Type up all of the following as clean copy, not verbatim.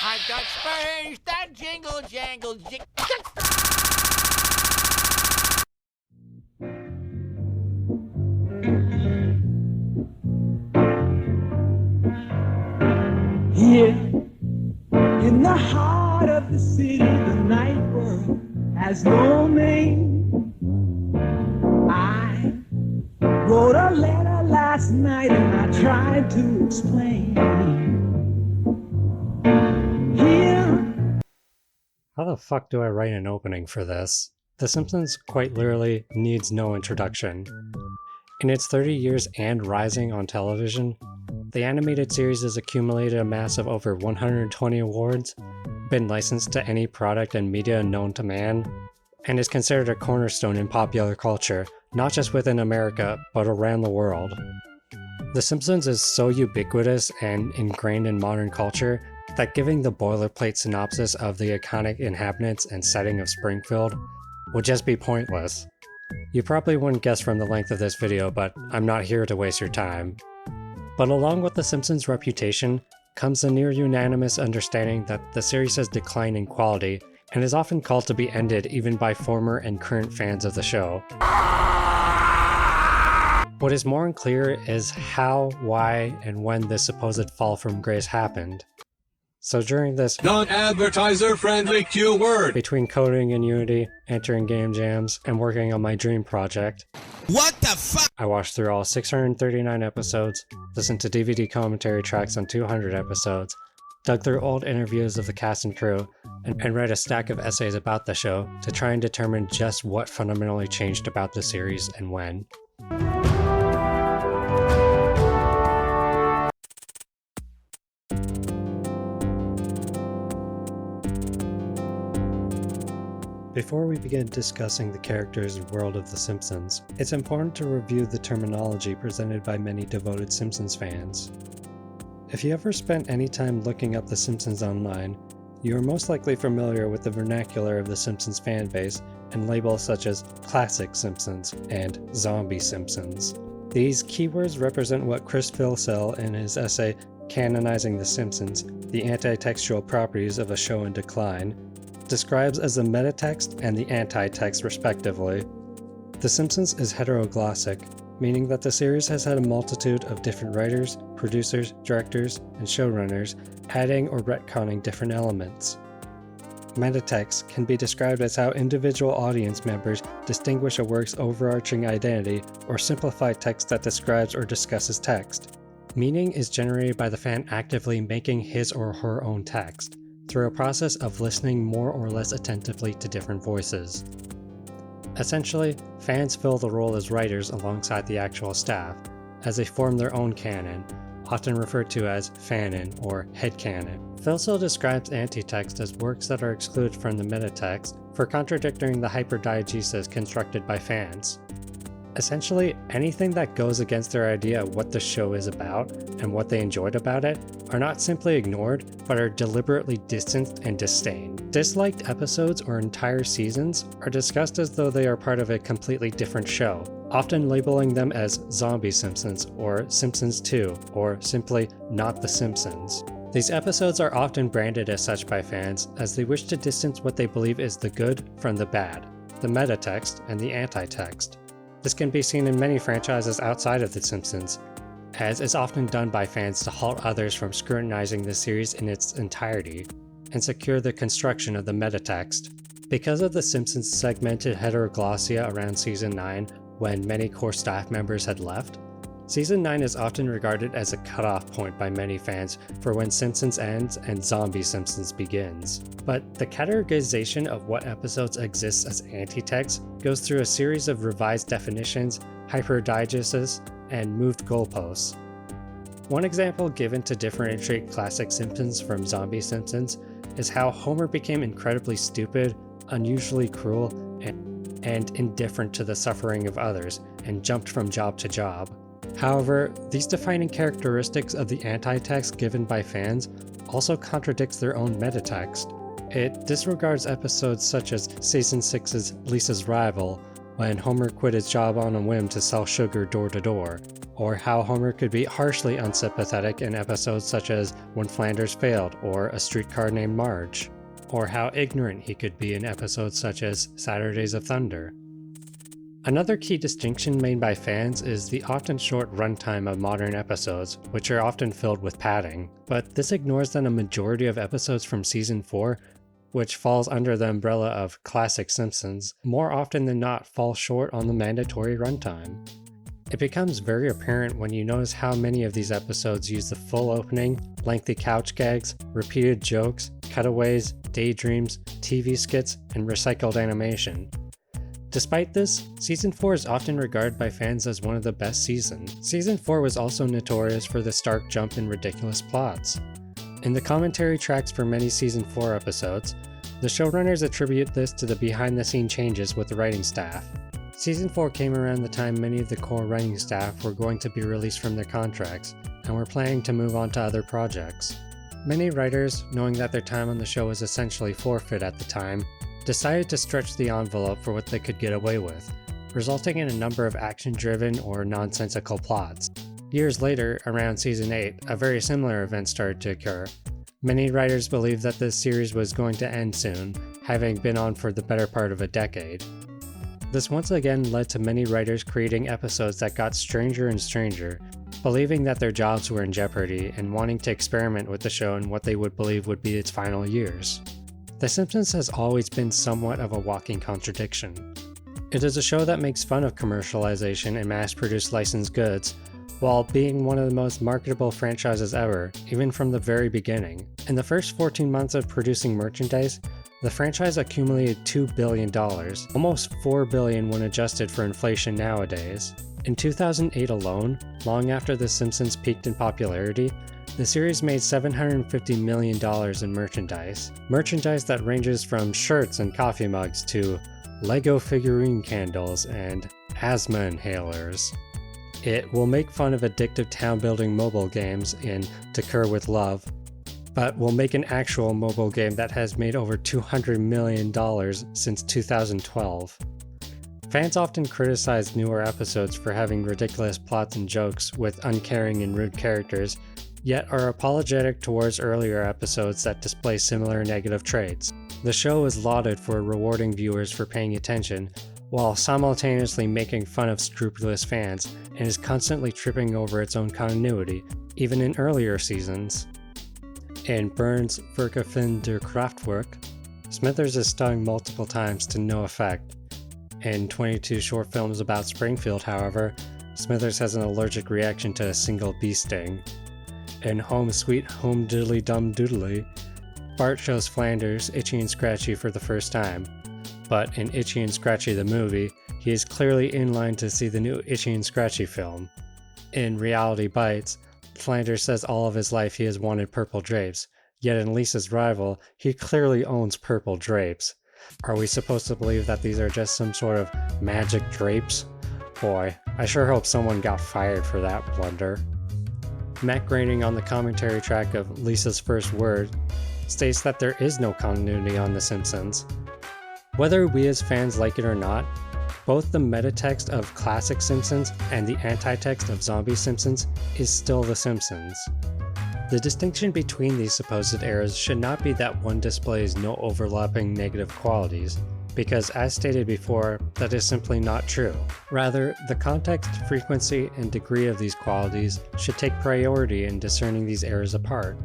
I've got spurs that jingle jangle jig. Here in the heart of the city, the night world has no name. I wrote a letter last night and I tried to explain. Here. How the fuck do I write an opening for this? The Simpsons quite literally needs no introduction. In its 30 years and rising on television, the animated series has accumulated a mass of over 120 awards, been licensed to any product and media known to man, and is considered a cornerstone in popular culture, not just within America, but around the world. The Simpsons is so ubiquitous and ingrained in modern culture that giving the boilerplate synopsis of the iconic inhabitants and setting of Springfield would just be pointless. You probably wouldn't guess from the length of this video, but I'm not here to waste your time. But along with The Simpsons' reputation comes the near unanimous understanding that the series has declined in quality and is often called to be ended even by former and current fans of the show. What is more unclear is how, why, and when this supposed fall from grace happened. So during this non-advertiser friendly Q word between coding in Unity, entering game jams, and working on my dream project, what the fuck? I watched through all 639 episodes, listened to DVD commentary tracks on 200 episodes, dug through old interviews of the cast and crew, and read a stack of essays about the show to try and determine just what fundamentally changed about the series and when. Before we begin discussing the characters and world of The Simpsons, it's important to review the terminology presented by many devoted Simpsons fans. If you ever spent any time looking up The Simpsons online, you are most likely familiar with the vernacular of the Simpsons fanbase and labels such as Classic Simpsons and Zombie Simpsons. These keywords represent what Chris Philsell in his essay Canonizing The Simpsons, the Anti-Textual Properties of a Show in Decline, describes as the metatext and the anti-text respectively. The Simpsons is heteroglossic, meaning that the series has had a multitude of different writers, producers, directors, and showrunners adding or retconning different elements. Metatext can be described as how individual audience members distinguish a work's overarching identity or simplify text that describes or discusses text. Meaning is generated by the fan actively making his or her own text, through a process of listening more or less attentively to different voices. Essentially, fans fill the role as writers alongside the actual staff, as they form their own canon, often referred to as fanon or headcanon. Philsell describes antitext as works that are excluded from the metatext for contradicting the hyperdiegesis constructed by fans. Essentially, anything that goes against their idea of what the show is about and what they enjoyed about it are not simply ignored, but are deliberately distanced and disdained. Disliked episodes or entire seasons are discussed as though they are part of a completely different show, often labeling them as Zombie Simpsons or Simpsons 2 or simply Not the Simpsons. These episodes are often branded as such by fans as they wish to distance what they believe is the good from the bad, the metatext and the anti-text. This can be seen in many franchises outside of The Simpsons, as is often done by fans to halt others from scrutinizing the series in its entirety, and secure the construction of the metatext. Because of The Simpsons' segmented heteroglossia around Season 9, when many core staff members had left, Season 9 is often regarded as a cutoff point by many fans for when Simpsons ends and Zombie Simpsons begins. But the categorization of what episodes exist as anti-text goes through a series of revised definitions, hyperdiegesis, and moved goalposts. One example given to differentiate classic Simpsons from Zombie Simpsons is how Homer became incredibly stupid, unusually cruel, and indifferent to the suffering of others, and jumped from job to job. However, these defining characteristics of the anti-text given by fans also contradicts their own metatext. It disregards episodes such as Season 6's Lisa's Rival, when Homer quit his job on a whim to sell sugar door to door, or how Homer could be harshly unsympathetic in episodes such as When Flanders Failed or A Streetcar Named Marge, or how ignorant he could be in episodes such as Saturdays of Thunder. Another key distinction made by fans is the often short runtime of modern episodes, which are often filled with padding, but this ignores that a majority of episodes from Season 4, which falls under the umbrella of classic Simpsons, more often than not fall short on the mandatory runtime. It becomes very apparent when you notice how many of these episodes use the full opening, lengthy couch gags, repeated jokes, cutaways, daydreams, TV skits, and recycled animation. Despite this, Season 4 is often regarded by fans as one of the best seasons. Season 4 was also notorious for the stark jump in ridiculous plots. In the commentary tracks for many Season 4 episodes, the showrunners attribute this to the behind-the-scenes changes with the writing staff. Season 4 came around the time many of the core writing staff were going to be released from their contracts, and were planning to move on to other projects. Many writers, knowing that their time on the show was essentially forfeit at the time, decided to stretch the envelope for what they could get away with, resulting in a number of action-driven or nonsensical plots. Years later, around Season 8, a very similar event started to occur. Many writers believed that this series was going to end soon, having been on for the better part of a decade. This once again led to many writers creating episodes that got stranger and stranger, believing that their jobs were in jeopardy and wanting to experiment with the show in what they would believe would be its final years. The Simpsons has always been somewhat of a walking contradiction. It is a show that makes fun of commercialization and mass-produced licensed goods, while being one of the most marketable franchises ever, even from the very beginning. In the first 14 months of producing merchandise, the franchise accumulated $2 billion, almost $4 billion when adjusted for inflation nowadays. In 2008 alone, long after The Simpsons peaked in popularity, the series made $750 million in merchandise. Merchandise that ranges from shirts and coffee mugs to Lego figurine candles and asthma inhalers. It will make fun of addictive town-building mobile games in To Cure with Love, but will make an actual mobile game that has made over $200 million since 2012. Fans often criticize newer episodes for having ridiculous plots and jokes with uncaring and rude characters, yet are apologetic towards earlier episodes that display similar negative traits. The show is lauded for rewarding viewers for paying attention, while simultaneously making fun of scrupulous fans, and is constantly tripping over its own continuity, even in earlier seasons. In Burns' Verkaufen der Kraftwerk, Smithers is stung multiple times to no effect. In 22 short films about Springfield, however, Smithers has an allergic reaction to a single bee sting. In Home Sweet Home Diddly Dum Doodly, Bart shows Flanders Itchy and Scratchy for the first time, but in Itchy and Scratchy the movie, he is clearly in line to see the new Itchy and Scratchy film. In Reality Bites, Flanders says all of his life he has wanted purple drapes, yet in Lisa's Rival, he clearly owns purple drapes. Are we supposed to believe that these are just some sort of magic drapes? Boy, I sure hope someone got fired for that blunder. Matt Groening on the commentary track of Lisa's First Word states that there is no continuity on The Simpsons. Whether we as fans like it or not, both the meta-text of classic Simpsons and the anti-text of zombie Simpsons is still The Simpsons. The distinction between these supposed eras should not be that one displays no overlapping negative qualities, because as stated before, that is simply not true. Rather, the context, frequency, and degree of these qualities should take priority in discerning these eras apart.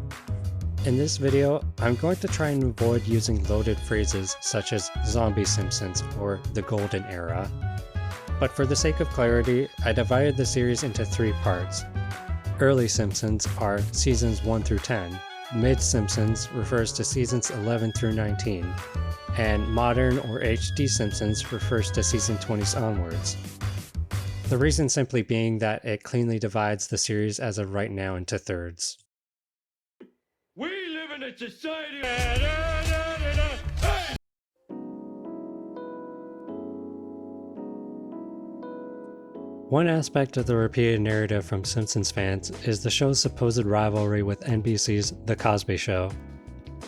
In this video, I'm going to try and avoid using loaded phrases such as Zombie Simpsons or the Golden Era. But for the sake of clarity, I divided the series into 3 parts. Early Simpsons are seasons 1 through 10, Mid-Simpsons refers to seasons 11 through 19, and Modern or HD Simpsons refers to season 20 onwards. The reason simply being that it cleanly divides the series as of right now into thirds. We live in a society. One aspect of the repeated narrative from Simpsons fans is the show's supposed rivalry with NBC's The Cosby Show.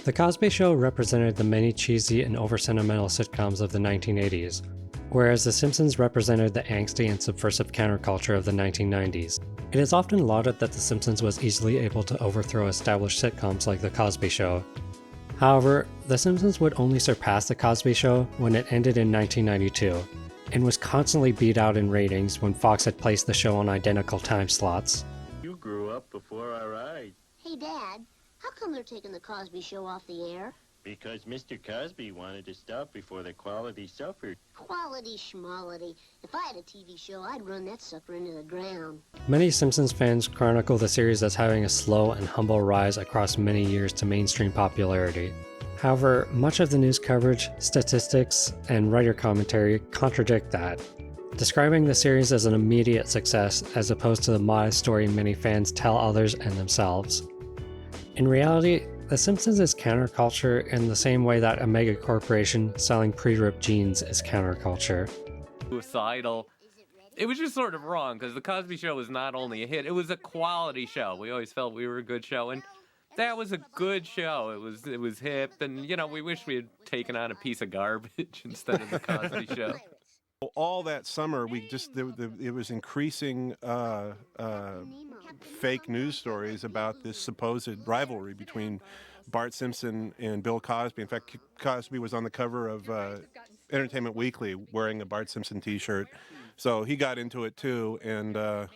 The Cosby Show represented the many cheesy and over-sentimental sitcoms of the 1980s, whereas The Simpsons represented the angsty and subversive counterculture of the 1990s. It is often lauded that The Simpsons was easily able to overthrow established sitcoms like The Cosby Show. However, The Simpsons would only surpass The Cosby Show when it ended in 1992, and was constantly beat out in ratings when Fox had placed the show on identical time slots. You grew up before our eyes. Hey, Dad, how come they're taking the Cosby Show off the air? Because Mr. Cosby wanted to stop before the quality suffered. Quality schmality. If I had a TV show, I'd run that sucker into the ground. Many Simpsons fans chronicle the series as having a slow and humble rise across many years to mainstream popularity. However, much of the news coverage, statistics, and writer commentary contradict that, describing the series as an immediate success as opposed to the modest story many fans tell others and themselves. In reality, The Simpsons is counterculture in the same way that a mega corporation selling pre-ripped jeans is counterculture. Suicidal. It was just sort of wrong, because The Cosby Show was not only a hit, it was a quality show. We always felt we were a good show, and that was a good show. It was hip, and, you know, we wish we had taken on a piece of garbage instead of The Cosby Show. All that summer, it was increasing fake news stories about this supposed rivalry between Bart Simpson and Bill Cosby. In fact, Cosby was on the cover of Entertainment Weekly wearing a Bart Simpson t-shirt. So he got into it too, and it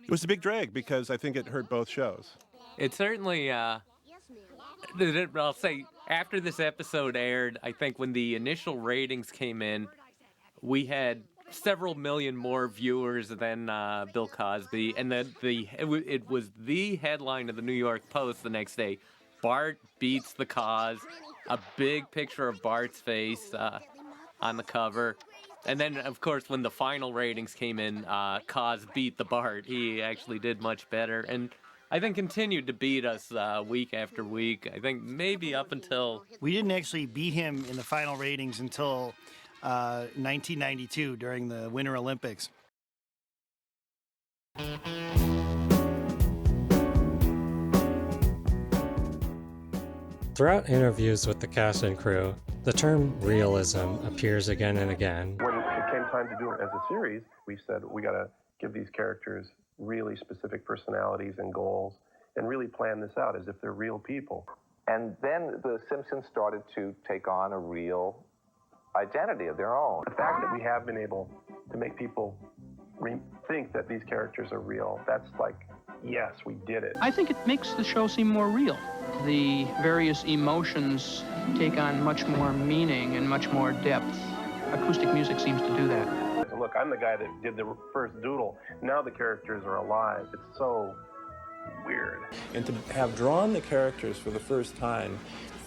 was a big drag because I think it hurt both shows. It certainly, I'll say, after this episode aired, I think when the initial ratings came in, we had several million more viewers than Bill Cosby, and it was the headline of the New York Post the next day. Bart beats the Cos, a big picture of Bart's face on the cover. And then, of course, when the final ratings came in, Cos beat the Bart. He actually did much better, and I think continued to beat us week after week. I think maybe up until... We didn't actually beat him in the final ratings until 1992 during the Winter Olympics. Throughout interviews with the cast and crew, the term realism appears again and again. When it came time to do it as a series, we said we got to give these characters really specific personalities and goals and really plan this out as if they're real people. And then the Simpsons started to take on a real identity of their own. The fact that we have been able to make people think that these characters are real, that's like, yes, we did it. I think it makes the show seem more real. The various emotions take on much more meaning and much more depth. Acoustic music seems to do that. Look, I'm the guy that did the first doodle. Now the characters are alive. It's so weird. And to have drawn the characters for the first time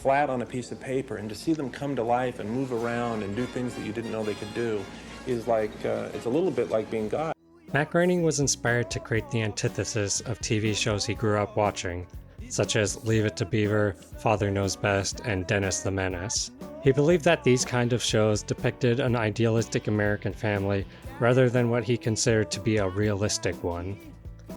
flat on a piece of paper and to see them come to life and move around and do things that you didn't know they could do is like, it's a little bit like being God. Matt Groening was inspired to create the antithesis of TV shows he grew up watching, such as Leave It to Beaver, Father Knows Best, and Dennis the Menace. He believed that these kind of shows depicted an idealistic American family rather than what he considered to be a realistic one.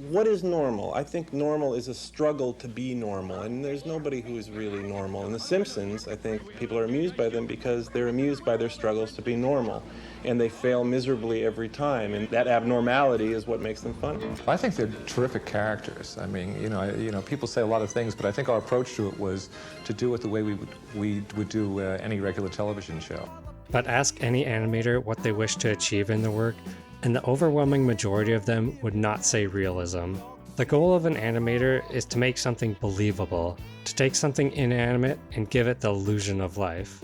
What is normal? I think normal is a struggle to be normal, and there's nobody who is really normal. In The Simpsons, I think people are amused by them because they're amused by their struggles to be normal, and they fail miserably every time, and that abnormality is what makes them fun. I think they're terrific characters. I mean, you know, people say a lot of things, but I think our approach to it was to do it the way we would do any regular television show. But ask any animator what they wish to achieve in the work, and the overwhelming majority of them would not say realism. The goal of an animator is to make something believable, to take something inanimate and give it the illusion of life.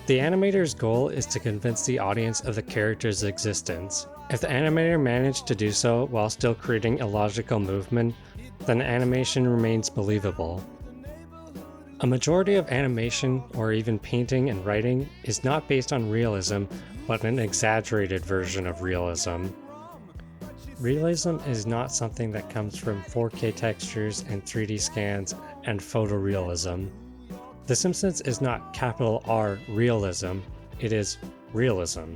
The animator's goal is to convince the audience of the character's existence. If the animator managed to do so while still creating illogical movement, then animation remains believable. A majority of animation, or even painting and writing, is not based on realism, but an exaggerated version of realism. Realism is not something that comes from 4K textures and 3D scans and photorealism. The Simpsons is not capital R realism, it is realism.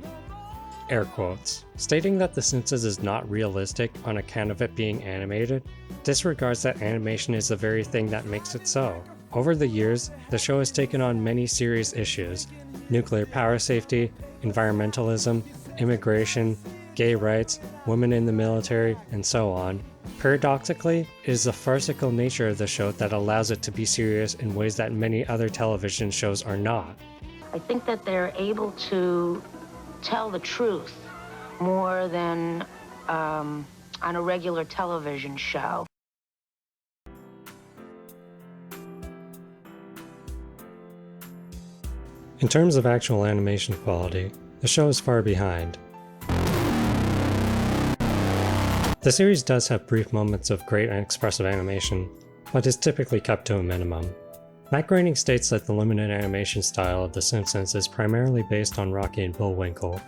Air quotes. Stating that The Simpsons is not realistic on account of it being animated disregards that animation is the very thing that makes it so. Over the years, the show has taken on many serious issues: nuclear power safety, environmentalism, immigration, gay rights, women in the military, and so on. Paradoxically, it is the farcical nature of the show that allows it to be serious in ways that many other television shows are not. I think that they're able to tell the truth more than on a regular television show. In terms of actual animation quality, the show is far behind. The series does have brief moments of great and expressive animation, but is typically kept to a minimum. Matt Groening states that the limited animation style of The Simpsons is primarily based on Rocky and Bullwinkle.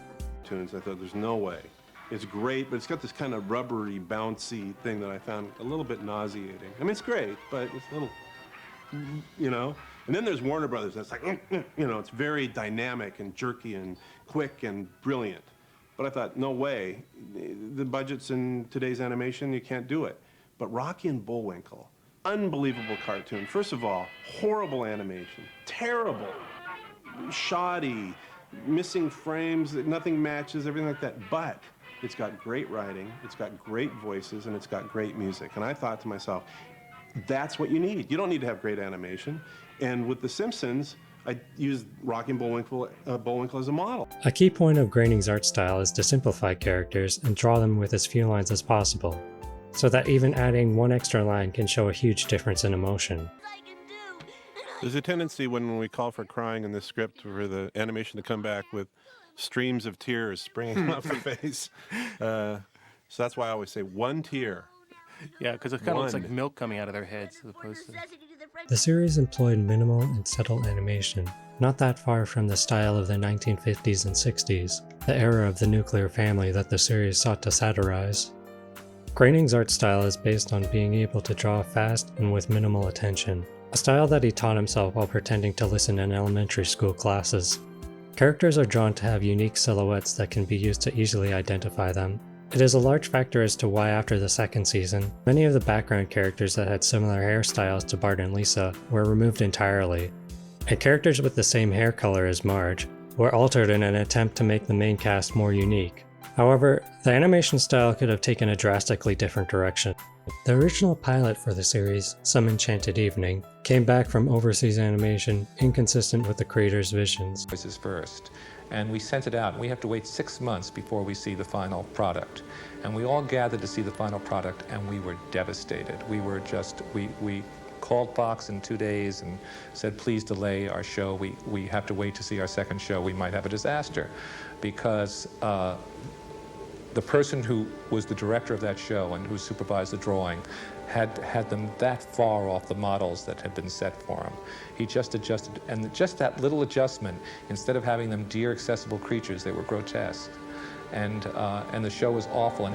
I thought there's no way. It's great, but it's got this kind of rubbery, bouncy thing that I found a little bit nauseating. I mean, it's great, but it's a little, you know? And then there's Warner Brothers, that's like, you know, it's very dynamic and jerky and quick and brilliant. But I thought, no way. The budgets in today's animation, you can't do it. But Rocky and Bullwinkle, unbelievable cartoon. First of all, horrible animation, terrible, shoddy, missing frames, nothing matches, everything like that. But it's got great writing, it's got great voices, and it's got great music. And I thought to myself, that's what you need. You don't need to have great animation. And with The Simpsons, I used Rocky and Bullwinkle as a model. A key point of Groening's art style is to simplify characters and draw them with as few lines as possible, so that even adding one extra line can show a huge difference in emotion. There's a tendency when we call for crying in the script for the animation to come back with streams of tears springing off the face. So that's why I always say one tear. Yeah, because it kind of looks like milk coming out of their heads as opposed to... The series employed minimal and subtle animation, not that far from the style of the 1950s and 60s, the era of the nuclear family that the series sought to satirize. Groening's art style is based on being able to draw fast and with minimal attention, a style that he taught himself while pretending to listen in elementary school classes. Characters are drawn to have unique silhouettes that can be used to easily identify them. It is a large factor as to why after the second season, many of the background characters that had similar hairstyles to Bart and Lisa were removed entirely, and characters with the same hair color as Marge were altered in an attempt to make the main cast more unique. However, the animation style could have taken a drastically different direction. The original pilot for the series, Some Enchanted Evening, came back from overseas animation inconsistent with the creator's visions. Voices first. And we sent it out. We have to wait 6 months before we see the final product. And we all gathered to see the final product, and we were devastated. We were just, we called Fox in 2 days and said, please delay our show. We have to wait to see our second show. We might have a disaster. Because the person who was the director of that show and who supervised the drawing had them that far off the models that had been set for him. He just adjusted, and just that little adjustment, instead of having them dear accessible creatures, they were grotesque. And the show was awful.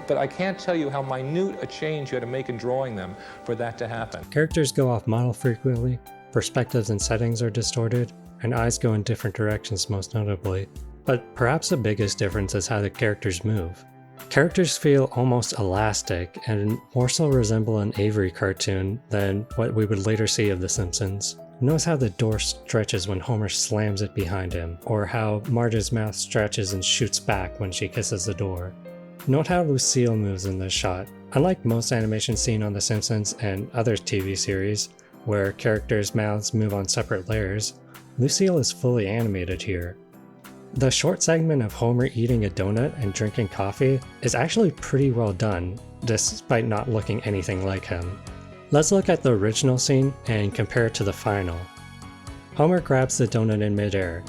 But I can't tell you how minute a change you had to make in drawing them for that to happen. Characters go off model frequently, perspectives and settings are distorted, and eyes go in different directions most notably. But perhaps the biggest difference is how the characters move. Characters feel almost elastic and more so resemble an Avery cartoon than what we would later see of The Simpsons. Notice how the door stretches when Homer slams it behind him, or how Marge's mouth stretches and shoots back when she kisses the door. Note how Lucille moves in this shot. Unlike most animation seen on The Simpsons and other TV series, where characters' mouths move on separate layers, Lucille is fully animated here. The short segment of Homer eating a donut and drinking coffee is actually pretty well done, despite not looking anything like him. Let's look at the original scene and compare it to the final. Homer grabs the donut in midair.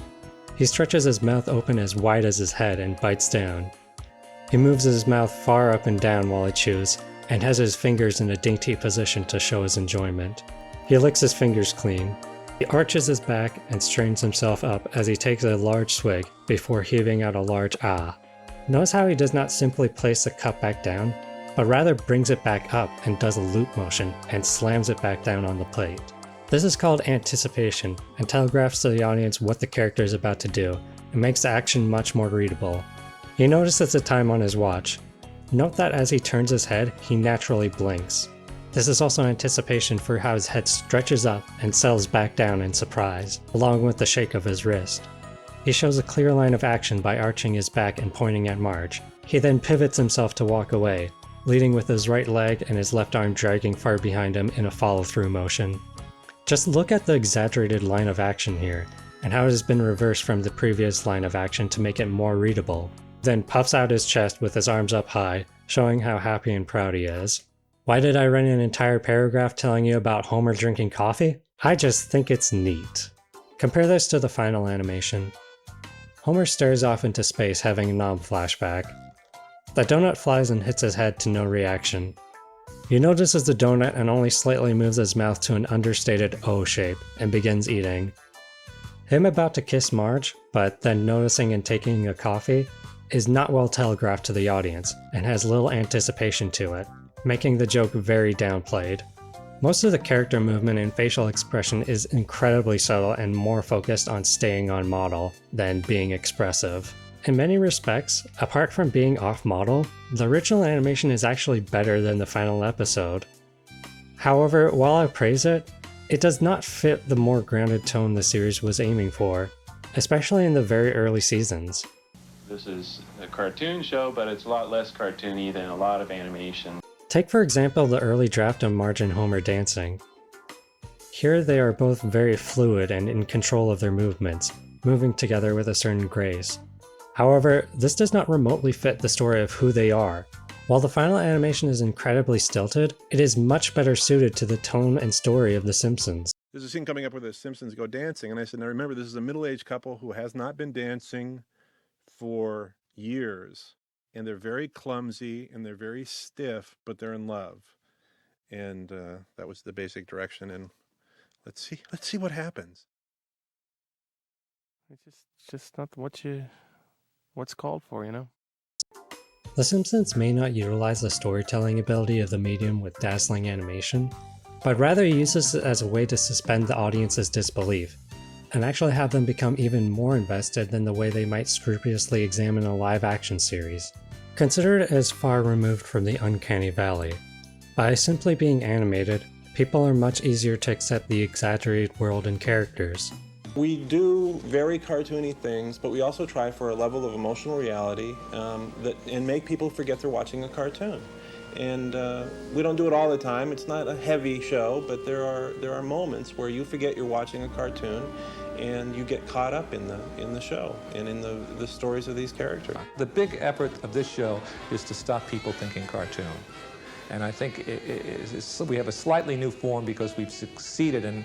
He stretches his mouth open as wide as his head and bites down. He moves his mouth far up and down while he chews, and has his fingers in a dainty position to show his enjoyment. He licks his fingers clean. He arches his back and strains himself up as he takes a large swig before heaving out a large ah. Notice how he does not simply place the cup back down, but rather brings it back up and does a loop motion and slams it back down on the plate. This is called anticipation and telegraphs to the audience what the character is about to do and makes the action much more readable. He notices the time on his watch. Note that as he turns his head, he naturally blinks. This is also anticipation for how his head stretches up and settles back down in surprise, along with the shake of his wrist. He shows a clear line of action by arching his back and pointing at Marge. He then pivots himself to walk away, leading with his right leg and his left arm dragging far behind him in a follow-through motion. Just look at the exaggerated line of action here, and how it has been reversed from the previous line of action to make it more readable. Then puffs out his chest with his arms up high, showing how happy and proud he is. Why did I write an entire paragraph telling you about Homer drinking coffee? I just think it's neat. Compare this to the final animation. Homer stares off into space having a Nom flashback. The donut flies and hits his head to no reaction. He notices the donut and only slightly moves his mouth to an understated O shape and begins eating. Him about to kiss Marge, but then noticing and taking a coffee, is not well telegraphed to the audience and has little anticipation to it, making the joke very downplayed. Most of the character movement and facial expression is incredibly subtle and more focused on staying on model than being expressive. In many respects, apart from being off-model, the original animation is actually better than the final episode. However, while I praise it, it does not fit the more grounded tone the series was aiming for, especially in the very early seasons. This is a cartoon show, but it's a lot less cartoony than a lot of animation. Take for example the early draft of Marge and Homer dancing. Here they are both very fluid and in control of their movements, moving together with a certain grace. However, this does not remotely fit the story of who they are. While the final animation is incredibly stilted, it is much better suited to the tone and story of The Simpsons. There's a scene coming up where the Simpsons go dancing, and I said, now remember, this is a middle-aged couple who has not been dancing for years. And they're very clumsy, and they're very stiff, but they're in love. And that was the basic direction, and let's see what happens. It's just not what's called for, you know? The Simpsons may not utilize the storytelling ability of the medium with dazzling animation, but rather uses it as a way to suspend the audience's disbelief, and actually have them become even more invested than the way they might scrupulously examine a live-action series. Consider it as far removed from the uncanny valley. By simply being animated, people are much easier to accept the exaggerated world and characters. We do very cartoony things, but we also try for a level of emotional reality and make people forget they're watching a cartoon. And we don't do it all the time. It's not a heavy show, but there are moments where you forget you're watching a cartoon and you get caught up in the show and in the stories of these characters. The big effort of this show is to stop people thinking cartoon. And I think we have a slightly new form because we've succeeded in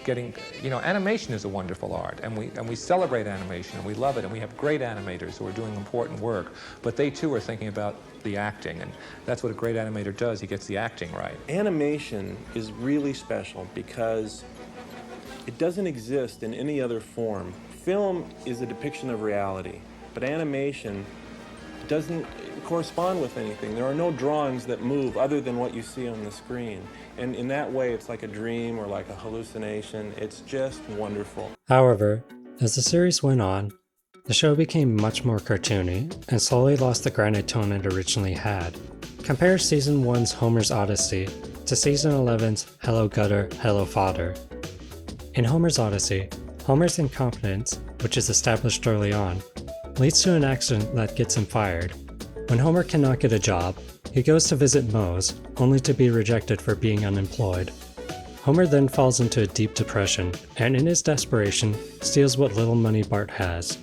getting, animation is a wonderful art, and we celebrate animation, and we love it, and we have great animators who are doing important work, but they too are thinking about the acting, and that's what a great animator does. He gets the acting right. Animation is really special because it doesn't exist in any other form. Film is a depiction of reality, but animation doesn't correspond with anything. There are no drawings that move other than what you see on the screen. And in that way, it's like a dream or like a hallucination. It's just wonderful. However, as the series went on, the show became much more cartoony and slowly lost the grounded tone it originally had. Compare Season 1's Homer's Odyssey to Season 11's Hello Gutter, Hello Fodder. In Homer's Odyssey, Homer's incompetence, which is established early on, leads to an accident that gets him fired. When Homer cannot get a job, he goes to visit Moe's, only to be rejected for being unemployed. Homer then falls into a deep depression, and in his desperation, steals what little money Bart has.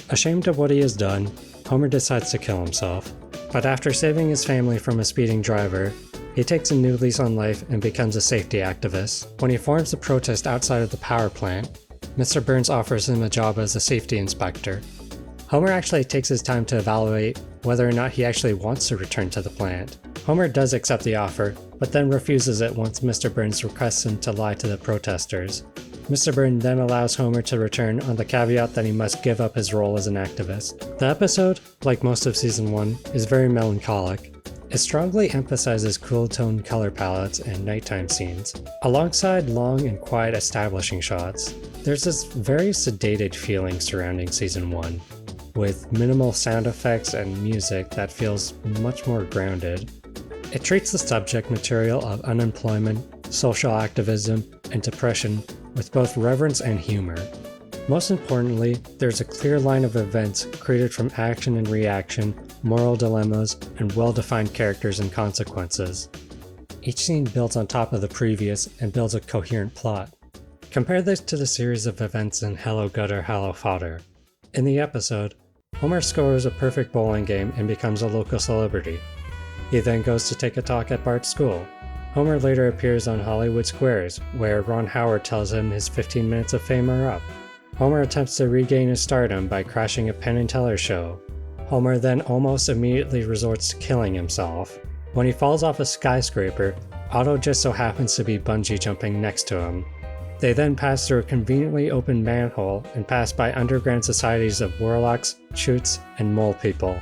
Ashamed of what he has done, Homer decides to kill himself. But after saving his family from a speeding driver, he takes a new lease on life and becomes a safety activist. When he forms a protest outside of the power plant, Mr. Burns offers him a job as a safety inspector. Homer actually takes his time to evaluate whether or not he actually wants to return to the plant. Homer does accept the offer, but then refuses it once Mr. Burns requests him to lie to the protesters. Mr. Burns then allows Homer to return on the caveat that he must give up his role as an activist. The episode, like most of Season 1, is very melancholic. It strongly emphasizes cool-toned color palettes and nighttime scenes, alongside long and quiet establishing shots. There's this very sedated feeling surrounding Season 1, with minimal sound effects and music that feels much more grounded. It treats the subject material of unemployment, social activism, and depression with both reverence and humor. Most importantly, there's a clear line of events created from action and reaction, moral dilemmas, and well-defined characters and consequences. Each scene builds on top of the previous and builds a coherent plot. Compare this to the series of events in Hello Gutter, Hello Fodder. In the episode, Homer scores a perfect bowling game and becomes a local celebrity. He then goes to take a talk at Bart's school. Homer later appears on Hollywood Squares, where Ron Howard tells him his 15 minutes of fame are up. Homer attempts to regain his stardom by crashing a Penn and Teller show. Homer then almost immediately resorts to killing himself. When he falls off a skyscraper, Otto just so happens to be bungee jumping next to him. They then pass through a conveniently open manhole and pass by underground societies of warlocks, chutes, and mole people.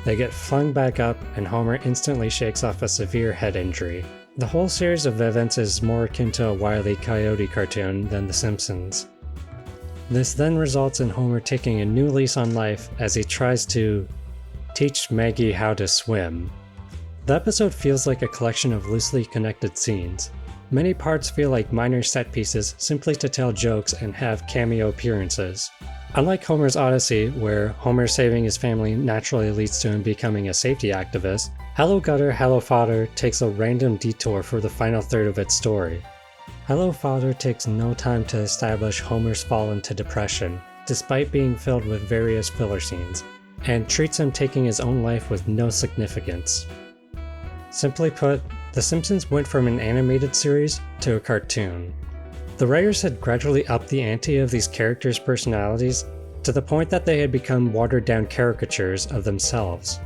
They get flung back up, and Homer instantly shakes off a severe head injury. The whole series of events is more akin to a Wile E. Coyote cartoon than The Simpsons. This then results in Homer taking a new lease on life as he tries to teach Maggie how to swim. The episode feels like a collection of loosely connected scenes. Many parts feel like minor set pieces simply to tell jokes and have cameo appearances. Unlike Homer's Odyssey, where Homer saving his family naturally leads to him becoming a safety activist, Hello Gutter, Hello Fodder takes a random detour for the final third of its story. Hello Fodder takes no time to establish Homer's fall into depression, despite being filled with various filler scenes, and treats him taking his own life with no significance. Simply put, The Simpsons went from an animated series to a cartoon. The writers had gradually upped the ante of these characters' personalities to the point that they had become watered-down caricatures of themselves.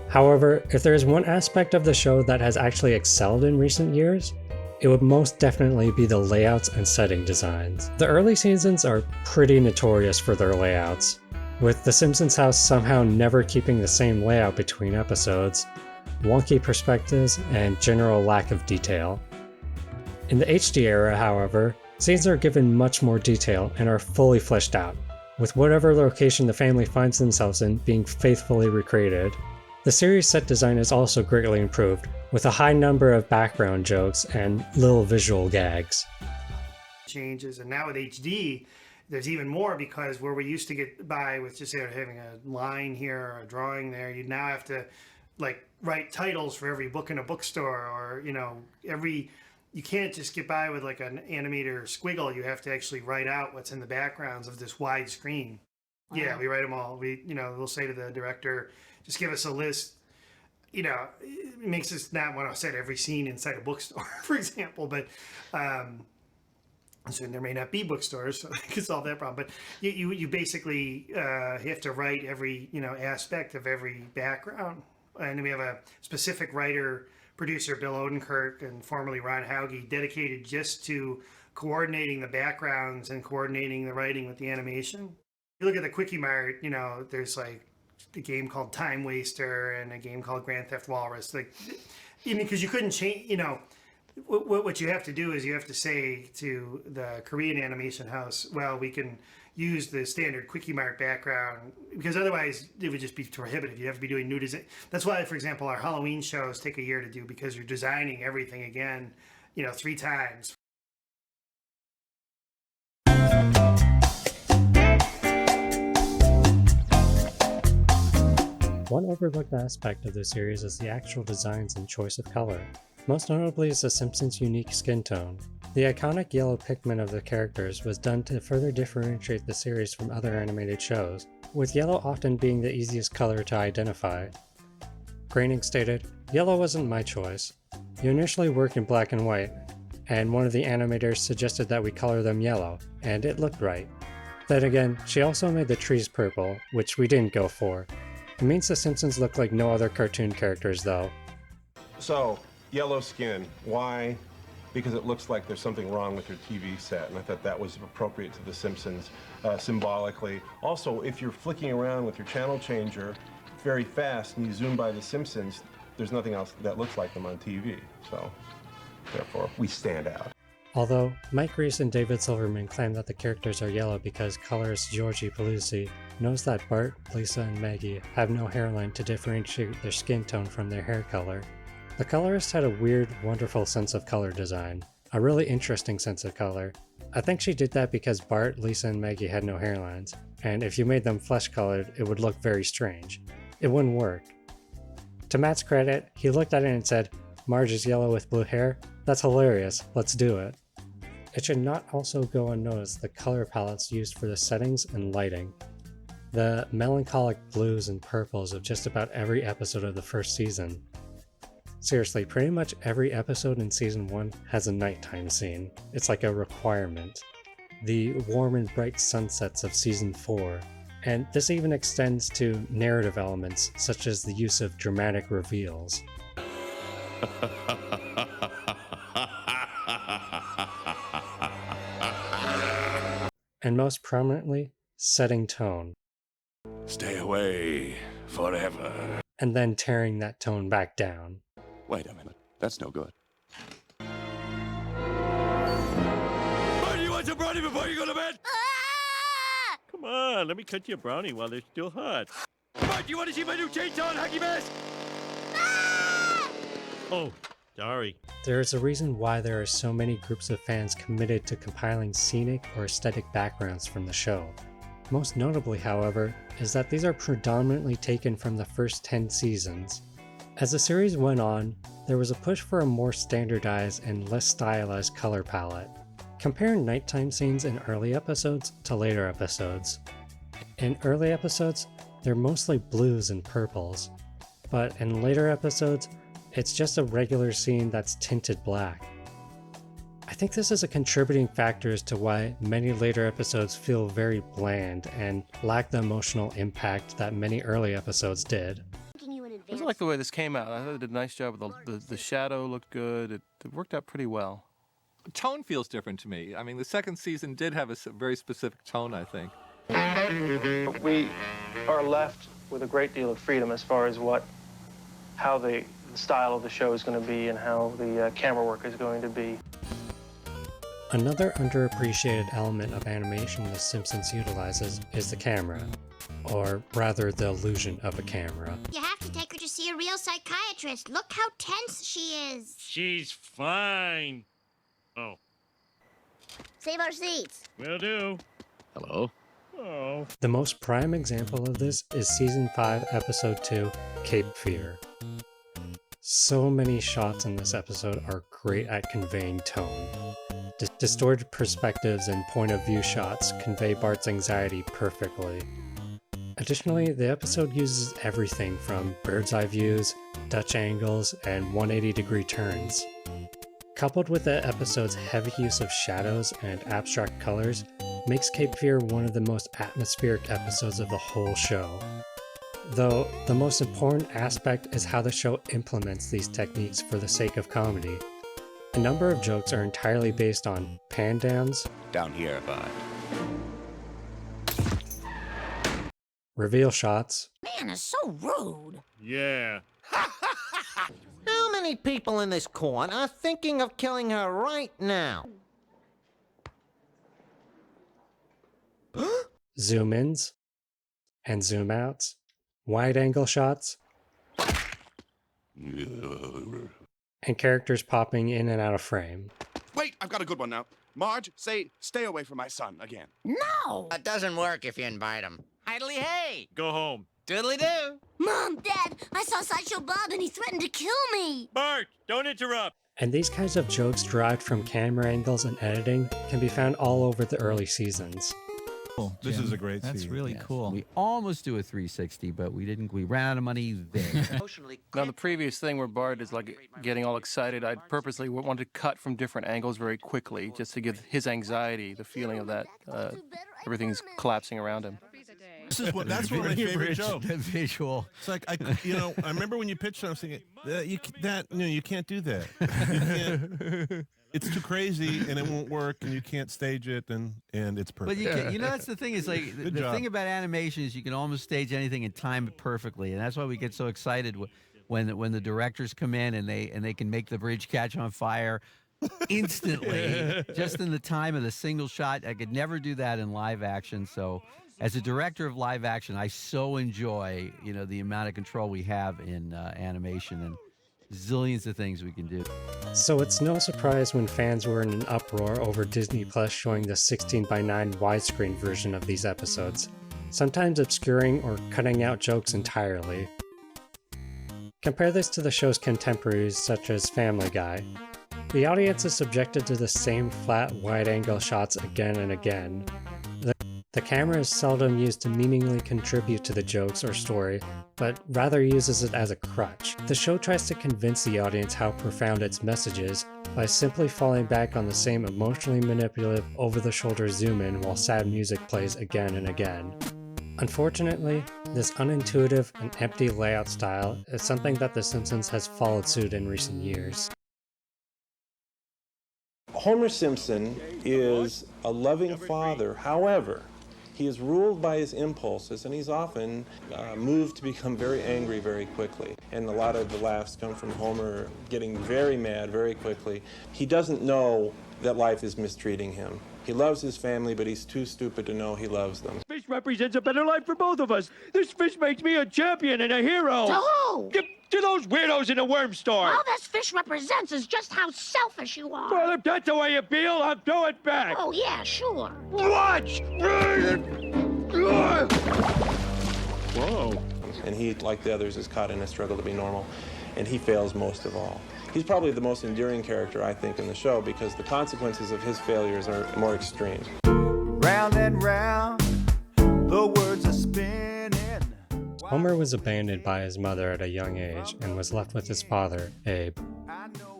However, if there is one aspect of the show that has actually excelled in recent years, it would most definitely be the layouts and setting designs. The early seasons are pretty notorious for their layouts, with The Simpsons house somehow never keeping the same layout between episodes, wonky perspectives, and general lack of detail. In the HD era, however, scenes are given much more detail and are fully fleshed out, with whatever location the family finds themselves in being faithfully recreated. The series set design is also greatly improved, with a high number of background jokes and little visual gags. Changes, and now with HD, there's even more, because where we used to get by with just having a line here or a drawing there, you now have to write titles for every book in a bookstore, or you can't just get by with like an animator squiggle. You have to actually write out what's in the backgrounds of this wide screen. Wow. Yeah, we write them all. We'll say to the director, just give us a list. It makes us not want to set every scene inside a bookstore, for example, but so there may not be bookstores, so I can solve that problem. But you basically have to write every aspect of every background, and we have a specific writer producer, Bill Odenkirk, and formerly Ron Hauge, dedicated just to coordinating the backgrounds and coordinating the writing with the animation. You look at the Quickie Mart, there's like a game called Time Waster and a game called Grand Theft Walrus. Because you couldn't change, what you have to do is you have to say to the Korean animation house, well, we can use the standard Quickie Mart background, because otherwise it would just be prohibitive. You have to be doing new design. That's why, for example, our Halloween shows take a year to do, because you're designing everything again, 3 times. One overlooked aspect of the series is the actual designs and choice of color. Most notably is the Simpsons' unique skin tone. The iconic yellow pigment of the characters was done to further differentiate the series from other animated shows, with yellow often being the easiest color to identify. Groening stated, "Yellow wasn't my choice. You initially worked in black and white, and one of the animators suggested that we color them yellow, and it looked right. Then again, she also made the trees purple, which we didn't go for. It means the Simpsons look like no other cartoon characters though." So, yellow skin, why? Because it looks like there's something wrong with your TV set, and I thought that was appropriate to The Simpsons symbolically. Also, if you're flicking around with your channel changer very fast and you zoom by The Simpsons, there's nothing else that looks like them on TV, so therefore we stand out. Although, Mike Reese and David Silverman claim that the characters are yellow because colorist Georgie Pelusi knows that Bart, Lisa, and Maggie have no hairline to differentiate their skin tone from their hair color. The colorist had a weird, wonderful sense of color design, a really interesting sense of color. I think she did that because Bart, Lisa, and Maggie had no hairlines, and if you made them flesh-colored, it would look very strange. It wouldn't work. To Matt's credit, he looked at it and said, "Marge is yellow with blue hair? That's hilarious, let's do it." It should not also go unnoticed the color palettes used for the settings and lighting. The melancholic blues and purples of just about every episode of the first season. Seriously, pretty much every episode in season 1 has a nighttime scene. It's like a requirement. The warm and bright sunsets of season 4. And this even extends to narrative elements such as the use of dramatic reveals. And most prominently, setting tone. Stay away forever. And then tearing that tone back down. Wait a minute. That's no good. Why do you want some brownie before you go to bed? Come on, let me cut you a brownie while they're still hot. Bart, do you want to see my new chainsaw and hockey mask? Oh, sorry. There is a reason why there are so many groups of fans committed to compiling scenic or aesthetic backgrounds from the show. Most notably, however, is that these are predominantly taken from the first 10 seasons. As the series went on, there was a push for a more standardized and less stylized color palette. Compare nighttime scenes in early episodes to later episodes. In early episodes, they're mostly blues and purples, but in later episodes, it's just a regular scene that's tinted black. I think this is a contributing factor as to why many later episodes feel very bland and lack the emotional impact that many early episodes did. I just like the way this came out. I thought it did a nice job. The shadow looked good. It worked out pretty well. The tone feels different to me. I mean, the second season did have a very specific tone, I think. We are left with a great deal of freedom as far as how the style of the show is going to be and how the camera work is going to be. Another underappreciated element of animation The Simpsons utilizes is the camera, or rather the illusion of a camera. You have to take her to see a real psychiatrist. Look how tense she is. She's fine. Oh. Save our seats. Will do. Hello? Oh. The most prime example of this is Season 5, Episode 2, Cape Fear. So many shots in this episode are great at conveying tone. Distorted perspectives and point of view shots convey Bart's anxiety perfectly. Additionally, the episode uses everything from bird's eye views, Dutch angles, and 180-degree turns. Coupled with the episode's heavy use of shadows and abstract colors, makes Cape Fear one of the most atmospheric episodes of the whole show. Though, the most important aspect is how the show implements these techniques for the sake of comedy. A number of jokes are entirely based on pan-downs, Down here, Bart. reveal shots, Man is so rude. Yeah. How many people in this court are thinking of killing her right now? zoom-ins, and zoom-outs, wide-angle shots, and characters popping in and out of frame. Wait, I've got a good one now. Marge, say, stay away from my son again. No! That doesn't work if you invite him. Idly hey! Go home. Doodly-doo! Mom, Dad, I saw Sideshow Bob and he threatened to kill me. Bart, don't interrupt. And these kinds of jokes derived from camera angles and editing can be found all over the early seasons. Cool, This Jim. is a great That's scene. really Yes. cool. We almost do a 360, but we didn't. We ran out of money there. Now, the previous thing where Bart is like getting all excited, I purposely wanted to cut from different angles very quickly just to give his anxiety the feeling of that everything's collapsing around him. That's one of my favorite jokes. The visual. It's like I remember when you pitched it, I was thinking you can't do that. You can't, it's too crazy and it won't work and you can't stage it and it's perfect. But you can, that's the thing is like Good the job. thing about animation is you can almost stage anything and time it perfectly, and that's why we get so excited when the directors come in and they can make the bridge catch on fire instantly, just in the time of the single shot. I could never do that in live action. So, as a director of live action, I so enjoy the amount of control we have in animation, zillions of things we can do. So it's no surprise when fans were in an uproar over Disney Plus showing the 16:9 widescreen version of these episodes, sometimes obscuring or cutting out jokes entirely. Compare this to the show's contemporaries such as Family Guy. The audience is subjected to the same flat, wide-angle shots again and again. The camera is seldom used to meaningfully contribute to the jokes or story, but rather uses it as a crutch. The show tries to convince the audience how profound its message is by simply falling back on the same emotionally manipulative, over-the-shoulder zoom-in while sad music plays again and again. Unfortunately, this unintuitive and empty layout style is something that The Simpsons has followed suit in recent years. Homer Simpson is a loving father. However, he is ruled by his impulses, and he's often moved to become very angry very quickly. And a lot of the laughs come from Homer getting very mad very quickly. He doesn't know that life is mistreating him. He loves his family, but he's too stupid to know he loves them. Fish represents a better life for both of us. This fish makes me a champion and a hero. To who? To those weirdos in the worm store. All this fish represents is just how selfish you are. Well, if that's the way you feel, I'll do it back. Oh, yeah, sure. Watch! Whoa. And he, like the others, is caught in a struggle to be normal, and he fails most of all. He's probably the most endearing character, I think, in the show because the consequences of his failures are more extreme. Round and round, the words are spinning. Homer was abandoned by his mother at a young age and was left with his father, Abe.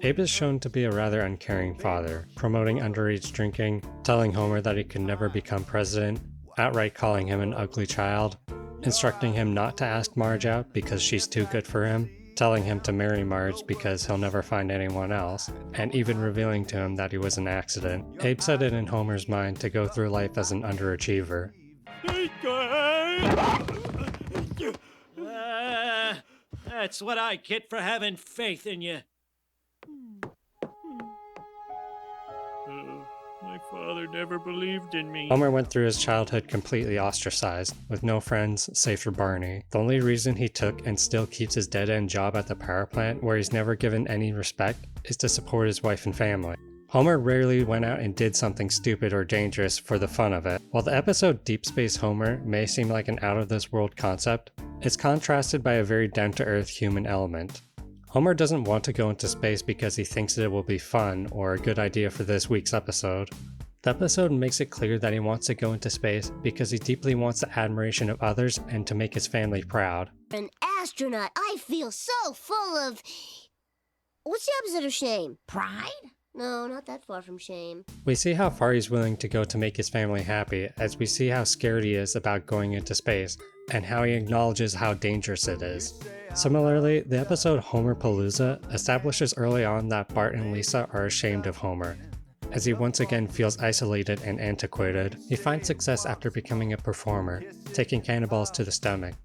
Abe is shown to be a rather uncaring father, promoting underage drinking, telling Homer that he could never become president, outright calling him an ugly child, instructing him not to ask Marge out because she's too good for him, telling him to marry Marge because he'll never find anyone else, and even revealing to him that he was an accident. Abe set it in Homer's mind to go through life as an underachiever. That's what I get for having faith in you. My father never believed in me. Homer went through his childhood completely ostracized, with no friends save for Barney. The only reason he took and still keeps his dead-end job at the power plant, where he's never given any respect, is to support his wife and family. Homer rarely went out and did something stupid or dangerous for the fun of it. While the episode Deep Space Homer may seem like an out-of-this-world concept, it's contrasted by a very down-to-earth human element. Homer doesn't want to go into space because he thinks it will be fun or a good idea for this week's episode. The episode makes it clear that he wants to go into space because he deeply wants the admiration of others and to make his family proud. An astronaut, I feel so full of... What's the opposite of shame? Pride? No, not that far from shame. We see how far he's willing to go to make his family happy, as we see how scared he is about going into space, and how he acknowledges how dangerous it is. Similarly, the episode Homer Palooza establishes early on that Bart and Lisa are ashamed of Homer. As he once again feels isolated and antiquated, he finds success after becoming a performer, taking cannonballs to the stomach,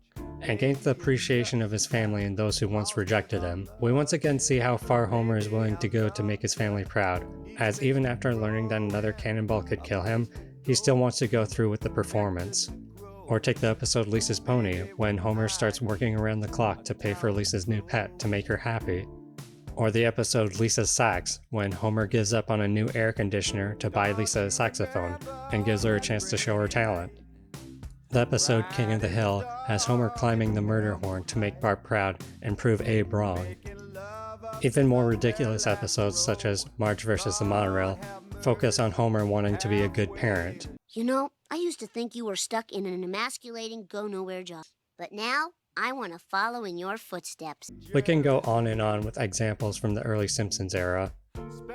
and gains the appreciation of his family and those who once rejected him. We once again see how far Homer is willing to go to make his family proud, as even after learning that another cannonball could kill him, he still wants to go through with the performance. Or take the episode Lisa's Pony, when Homer starts working around the clock to pay for Lisa's new pet to make her happy. Or the episode Lisa's Sax, when Homer gives up on a new air conditioner to buy Lisa a saxophone, and gives her a chance to show her talent. The episode King of the Hill has Homer climbing the murder horn to make Bart proud and prove Abe wrong. Even more ridiculous episodes such as Marge vs. the Monorail focus on Homer wanting to be a good parent. You know, I used to think you were stuck in an emasculating go-nowhere job. But now, I want to follow in your footsteps. We can go on and on with examples from the early Simpsons era.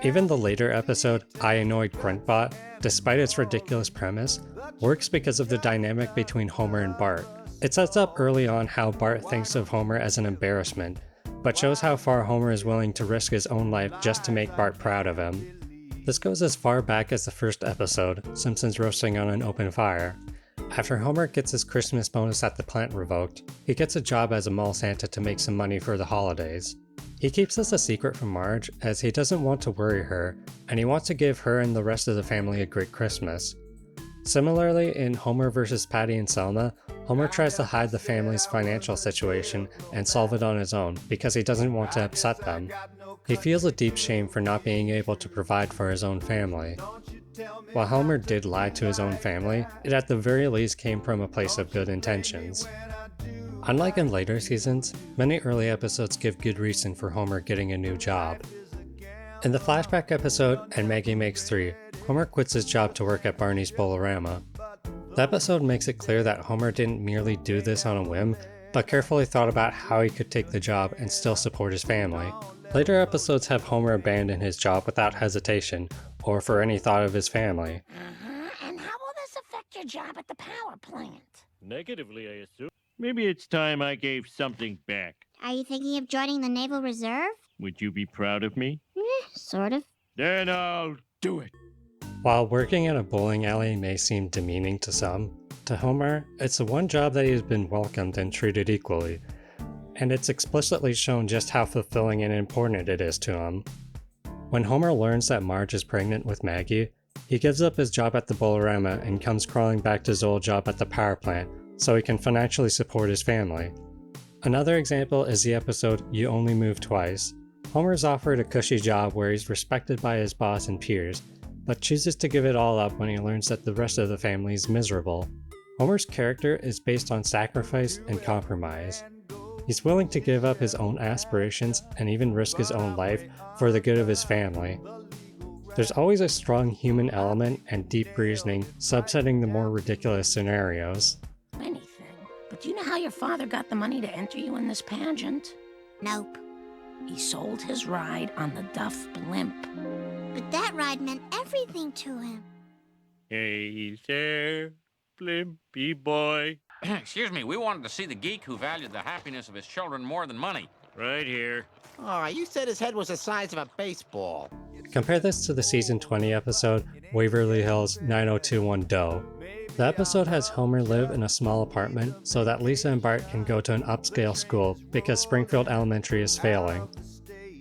Even the later episode, I Annoyed Gruntbot, despite its ridiculous premise, works because of the dynamic between Homer and Bart. It sets up early on how Bart thinks of Homer as an embarrassment, but shows how far Homer is willing to risk his own life just to make Bart proud of him. This goes as far back as the first episode, Simpsons Roasting on an Open Fire. After Homer gets his Christmas bonus at the plant revoked, he gets a job as a mall Santa to make some money for the holidays. He keeps this a secret from Marge as he doesn't want to worry her, and he wants to give her and the rest of the family a great Christmas. Similarly, in Homer vs. Patty and Selma, Homer tries to hide the family's financial situation and solve it on his own because he doesn't want to upset them. He feels a deep shame for not being able to provide for his own family. While Homer did lie to his own family, it at the very least came from a place of good intentions. Unlike in later seasons, many early episodes give good reason for Homer getting a new job. In the flashback episode, And Maggie Makes 3, Homer quits his job to work at Barney's Bolorama. The episode makes it clear that Homer didn't merely do this on a whim, but carefully thought about how he could take the job and still support his family. Later episodes have Homer abandon his job without hesitation, or for any thought of his family. And how will this affect your job at the power plant? Negatively, I assume. Maybe it's time I gave something back. Are you thinking of joining the Naval Reserve? Would you be proud of me? Sort of. Then I'll do it. While working at a bowling alley may seem demeaning to some, to Homer, it's the one job that he has been welcomed and treated equally, and it's explicitly shown just how fulfilling and important it is to him. When Homer learns that Marge is pregnant with Maggie, he gives up his job at the Bolorama and comes crawling back to his old job at the power plant so he can financially support his family. Another example is the episode You Only Move Twice. Homer is offered a cushy job where he's respected by his boss and peers, but chooses to give it all up when he learns that the rest of the family is miserable. Homer's character is based on sacrifice and compromise. He's willing to give up his own aspirations and even risk his own life for the good of his family. There's always a strong human element and deep reasoning subsetting the more ridiculous scenarios. Anything. But do you know how your father got the money to enter you in this pageant? Nope. He sold his ride on the Duff Blimp. But that ride meant everything to him. Hey there, Blimpy boy. Excuse me, we wanted to see the geek who valued the happiness of his children more than money. Right here. Oh, you said his head was the size of a baseball. Compare this to the season 20 episode, Waverly Hills 9021 Doe. The episode has Homer live in a small apartment so that Lisa and Bart can go to an upscale school because Springfield Elementary is failing.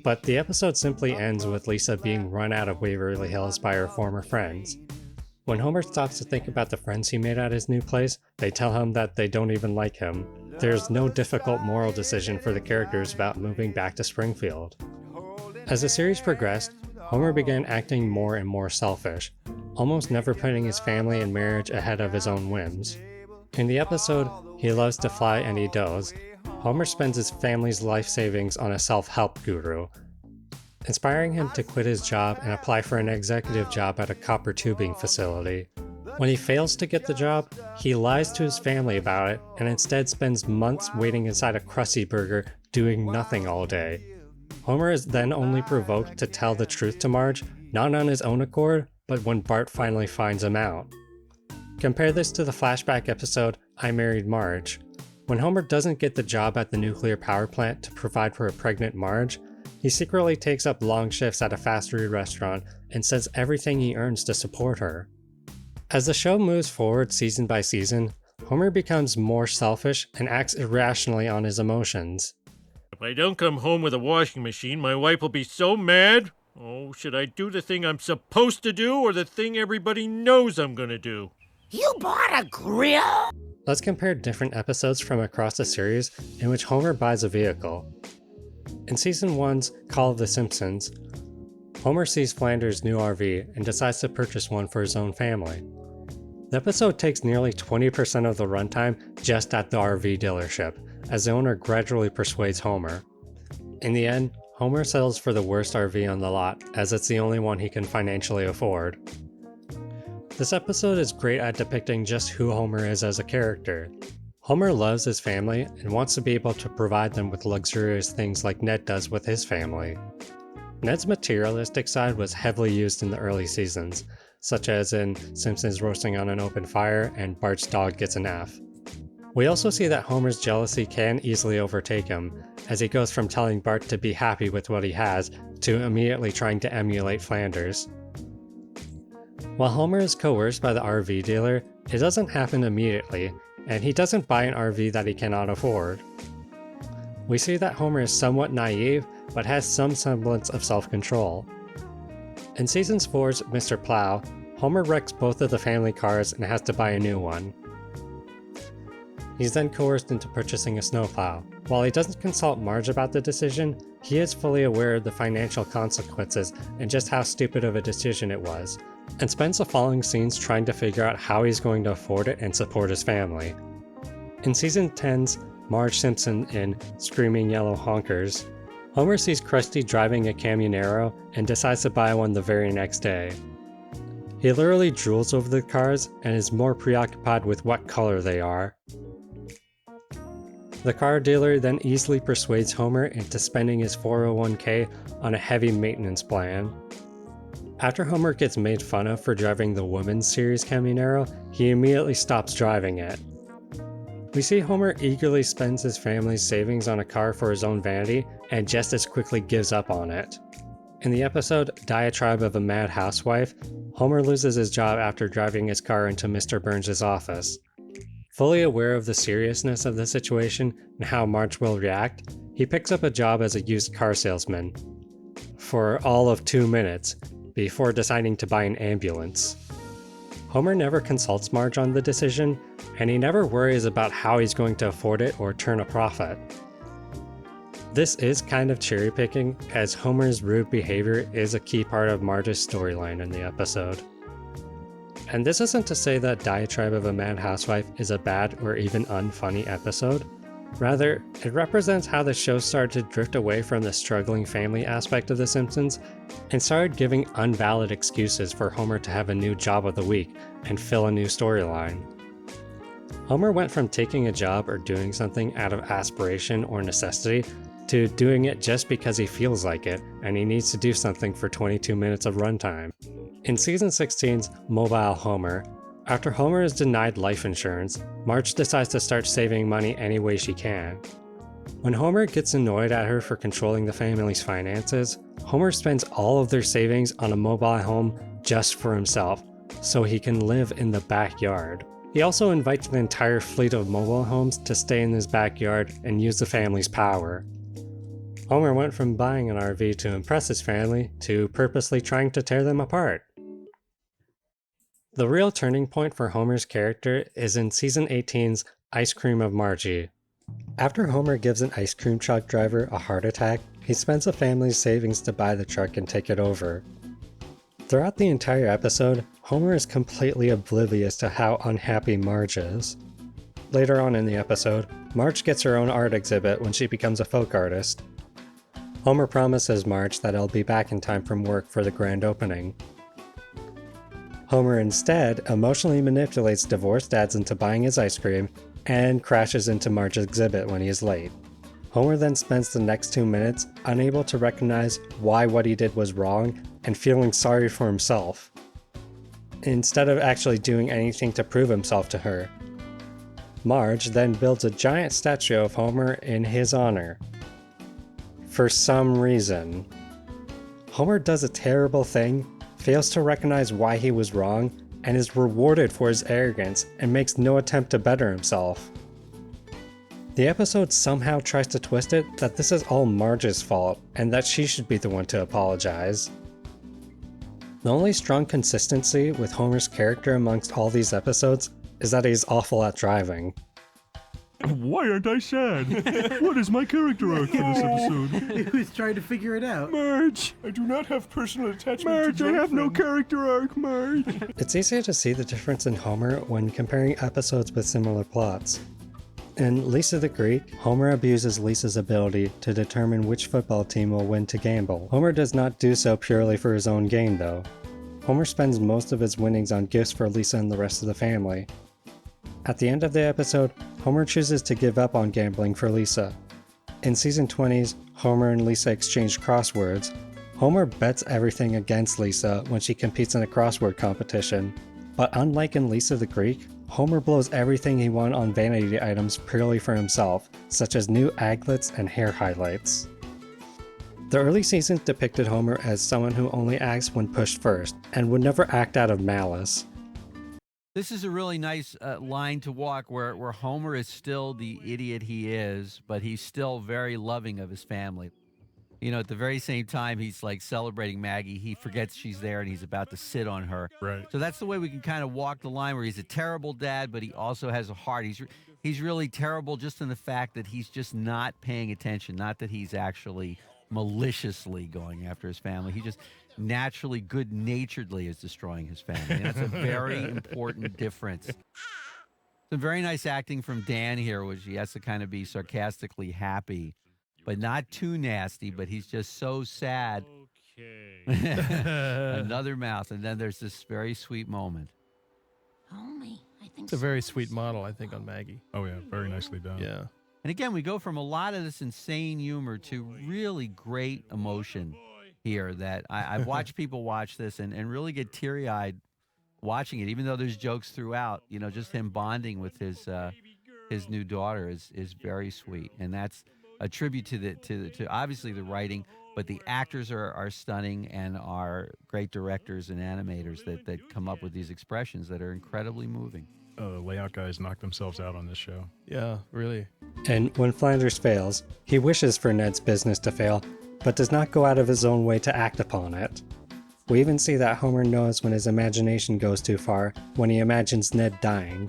But the episode simply ends with Lisa being run out of Waverly Hills by her former friends. When Homer stops to think about the friends he made at his new place, they tell him that they don't even like him. There's no difficult moral decision for the characters about moving back to Springfield. As the series progressed, Homer began acting more and more selfish, almost never putting his family and marriage ahead of his own whims. In the episode, He Loves to Fly and He Does, Homer spends his family's life savings on a self-help guru, inspiring him to quit his job and apply for an executive job at a copper tubing facility. When he fails to get the job, he lies to his family about it and instead spends months waiting inside a Krusty Burger doing nothing all day. Homer is then only provoked to tell the truth to Marge, not on his own accord, but when Bart finally finds him out. Compare this to the flashback episode, I Married Marge. When Homer doesn't get the job at the nuclear power plant to provide for a pregnant Marge, he secretly takes up long shifts at a fast food restaurant and sells everything he earns to support her. As the show moves forward season by season, Homer becomes more selfish and acts irrationally on his emotions. If I don't come home with a washing machine, my wife will be so mad. Oh, should I do the thing I'm supposed to do or the thing everybody knows I'm gonna do? You bought a grill? Let's compare different episodes from across the series in which Homer buys a vehicle. In season 1's Call of the Simpsons, Homer sees Flanders' new RV and decides to purchase one for his own family. The episode takes nearly 20% of the runtime just at the RV dealership, as the owner gradually persuades Homer. In the end, Homer settles for the worst RV on the lot, as it's the only one he can financially afford. This episode is great at depicting just who Homer is as a character. Homer loves his family and wants to be able to provide them with luxurious things like Ned does with his family. Ned's materialistic side was heavily used in the early seasons, such as in Simpsons roasting on an open fire and Bart's dog gets an F. We also see that Homer's jealousy can easily overtake him, as he goes from telling Bart to be happy with what he has to immediately trying to emulate Flanders. While Homer is coerced by the RV dealer, it doesn't happen immediately, and he doesn't buy an RV that he cannot afford. We see that Homer is somewhat naive, but has some semblance of self-control. In Season 4's Mr. Plow, Homer wrecks both of the family cars and has to buy a new one. He's then coerced into purchasing a snowplow. While he doesn't consult Marge about the decision, he is fully aware of the financial consequences and just how stupid of a decision it was, and spends the following scenes trying to figure out how he's going to afford it and support his family. In Season 10's Marge Simpson in Screaming Yellow Honkers, Homer sees Krusty driving a Camionero and decides to buy one the very next day. He literally drools over the cars and is more preoccupied with what color they are. The car dealer then easily persuades Homer into spending his 401k on a heavy maintenance plan. After Homer gets made fun of for driving the women's series Camionero, he immediately stops driving it. We see Homer eagerly spends his family's savings on a car for his own vanity and just as quickly gives up on it. In the episode Diatribe of a Mad Housewife, Homer loses his job after driving his car into Mr. Burns' office. Fully aware of the seriousness of the situation and how Marge will react, he picks up a job as a used car salesman for all of 2 minutes before deciding to buy an ambulance. Homer never consults Marge on the decision, and he never worries about how he's going to afford it or turn a profit. This is kind of cherry picking, as Homer's rude behavior is a key part of Marge's storyline in the episode. And this isn't to say that Diatribe of a Mad Housewife is a bad or even unfunny episode. Rather, it represents how the show started to drift away from the struggling family aspect of The Simpsons and started giving unvalid excuses for Homer to have a new job of the week and fill a new storyline. Homer went from taking a job or doing something out of aspiration or necessity to doing it just because he feels like it and he needs to do something for 22 minutes of runtime. In Season 16's Mobile Homer, after Homer is denied life insurance, Marge decides to start saving money any way she can. When Homer gets annoyed at her for controlling the family's finances, Homer spends all of their savings on a mobile home just for himself, so he can live in the backyard. He also invites an entire fleet of mobile homes to stay in his backyard and use the family's power. Homer went from buying an RV to impress his family to purposely trying to tear them apart. The real turning point for Homer's character is in Season 18's Ice Cream of Margie. After Homer gives an ice cream truck driver a heart attack, he spends the family's savings to buy the truck and take it over. Throughout the entire episode, Homer is completely oblivious to how unhappy Marge is. Later on in the episode, Marge gets her own art exhibit when she becomes a folk artist. Homer promises Marge that he'll be back in time from work for the grand opening. Homer instead emotionally manipulates divorced dads into buying his ice cream and crashes into Marge's exhibit when he is late. Homer then spends the next 2 minutes unable to recognize why what he did was wrong and feeling sorry for himself, instead of actually doing anything to prove himself to her. Marge then builds a giant statue of Homer in his honor. For some reason, Homer does a terrible thing, fails to recognize why he was wrong, and is rewarded for his arrogance and makes no attempt to better himself. The episode somehow tries to twist it that this is all Marge's fault and that she should be the one to apologize. The only strong consistency with Homer's character amongst all these episodes is that he's awful at driving. Why aren't I sad? What is my character arc for this episode? He was trying to figure it out. Marge, I do not have personal attachment Marge, to I have no character arc, Marge. It's easier to see the difference in Homer when comparing episodes with similar plots. In Lisa the Greek, Homer abuses Lisa's ability to determine which football team will win to gamble. Homer does not do so purely for his own gain, though. Homer spends most of his winnings on gifts for Lisa and the rest of the family. At the end of the episode, Homer chooses to give up on gambling for Lisa. In Season 20's Homer and Lisa Exchange Crosswords, Homer bets everything against Lisa when she competes in a crossword competition. But unlike in Lisa the Greek, Homer blows everything he won on vanity items purely for himself, such as new aglets and hair highlights. The early seasons depicted Homer as someone who only acts when pushed first, and would never act out of malice. This is a really nice line to walk where Homer is still the idiot he is, but he's still very loving of his family. You know, at the very same time he's like celebrating Maggie, he forgets she's there and he's about to sit on her. Right. So that's the way we can kind of walk the line where he's a terrible dad, but he also has a heart. He's really terrible just in the fact that he's just not paying attention, not that he's actually maliciously going after his family. He just naturally, good-naturedly is destroying his family. And that's a very important difference. Some very nice acting from Dan here, which he has to kind of be sarcastically happy, but not too nasty, but he's just so sad. Okay. Another mouth, and then there's this very sweet moment. Homie, I think It's a very sweet model, I think, on Maggie. Oh, yeah. Very nicely done. Yeah. And again, we go from a lot of this insane humor to really great emotion here that I've watched people watch this and really get teary-eyed watching it, even though there's jokes throughout. You know, just him bonding with his new daughter is very sweet. And that's a tribute to obviously the writing, but the actors are stunning and are great directors and animators that come up with these expressions that are incredibly moving. The layout guys knocked themselves out on this show. Yeah, really. And when Flanders fails, he wishes for Ned's business to fail, but does not go out of his own way to act upon it. We even see that Homer knows when his imagination goes too far, when he imagines Ned dying.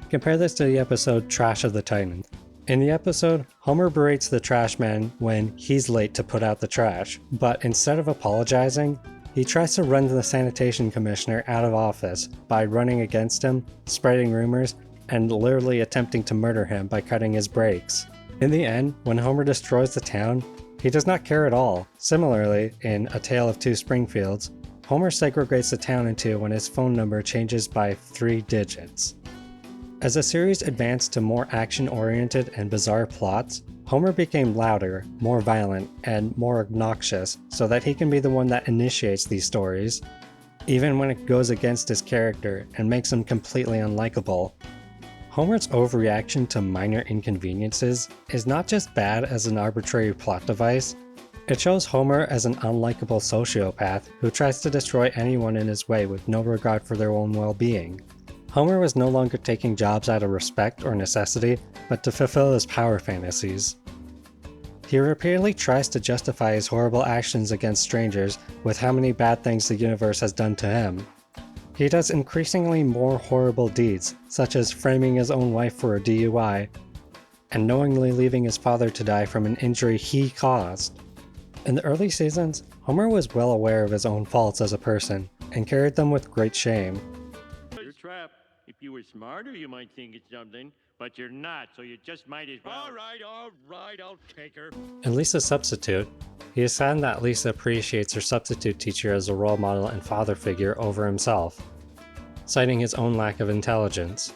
Compare this to the episode Trash of the Titans. In the episode, Homer berates the trash man when he's late to put out the trash, but instead of apologizing, he tries to run the sanitation commissioner out of office by running against him, spreading rumors, and literally attempting to murder him by cutting his brakes. In the end, when Homer destroys the town, he does not care at all. Similarly, in A Tale of Two Springfields, Homer segregates the town in two when his phone number changes by 3 digits. As the series advanced to more action-oriented and bizarre plots, Homer became louder, more violent, and more obnoxious so that he can be the one that initiates these stories, even when it goes against his character and makes him completely unlikable. Homer's overreaction to minor inconveniences is not just bad as an arbitrary plot device, it shows Homer as an unlikable sociopath who tries to destroy anyone in his way with no regard for their own well-being. Homer was no longer taking jobs out of respect or necessity, but to fulfill his power fantasies. He repeatedly tries to justify his horrible actions against strangers with how many bad things the universe has done to him. He does increasingly more horrible deeds, such as framing his own wife for a DUI, and knowingly leaving his father to die from an injury he caused. In the early seasons, Homer was well aware of his own faults as a person, and carried them with great shame. You're trapped. If you were smarter, you might think it's something, but you're not, so you just might as well. All right, I'll take her. In Lisa's Substitute, he is saddened that Lisa appreciates her substitute teacher as a role model and father figure over himself, citing his own lack of intelligence.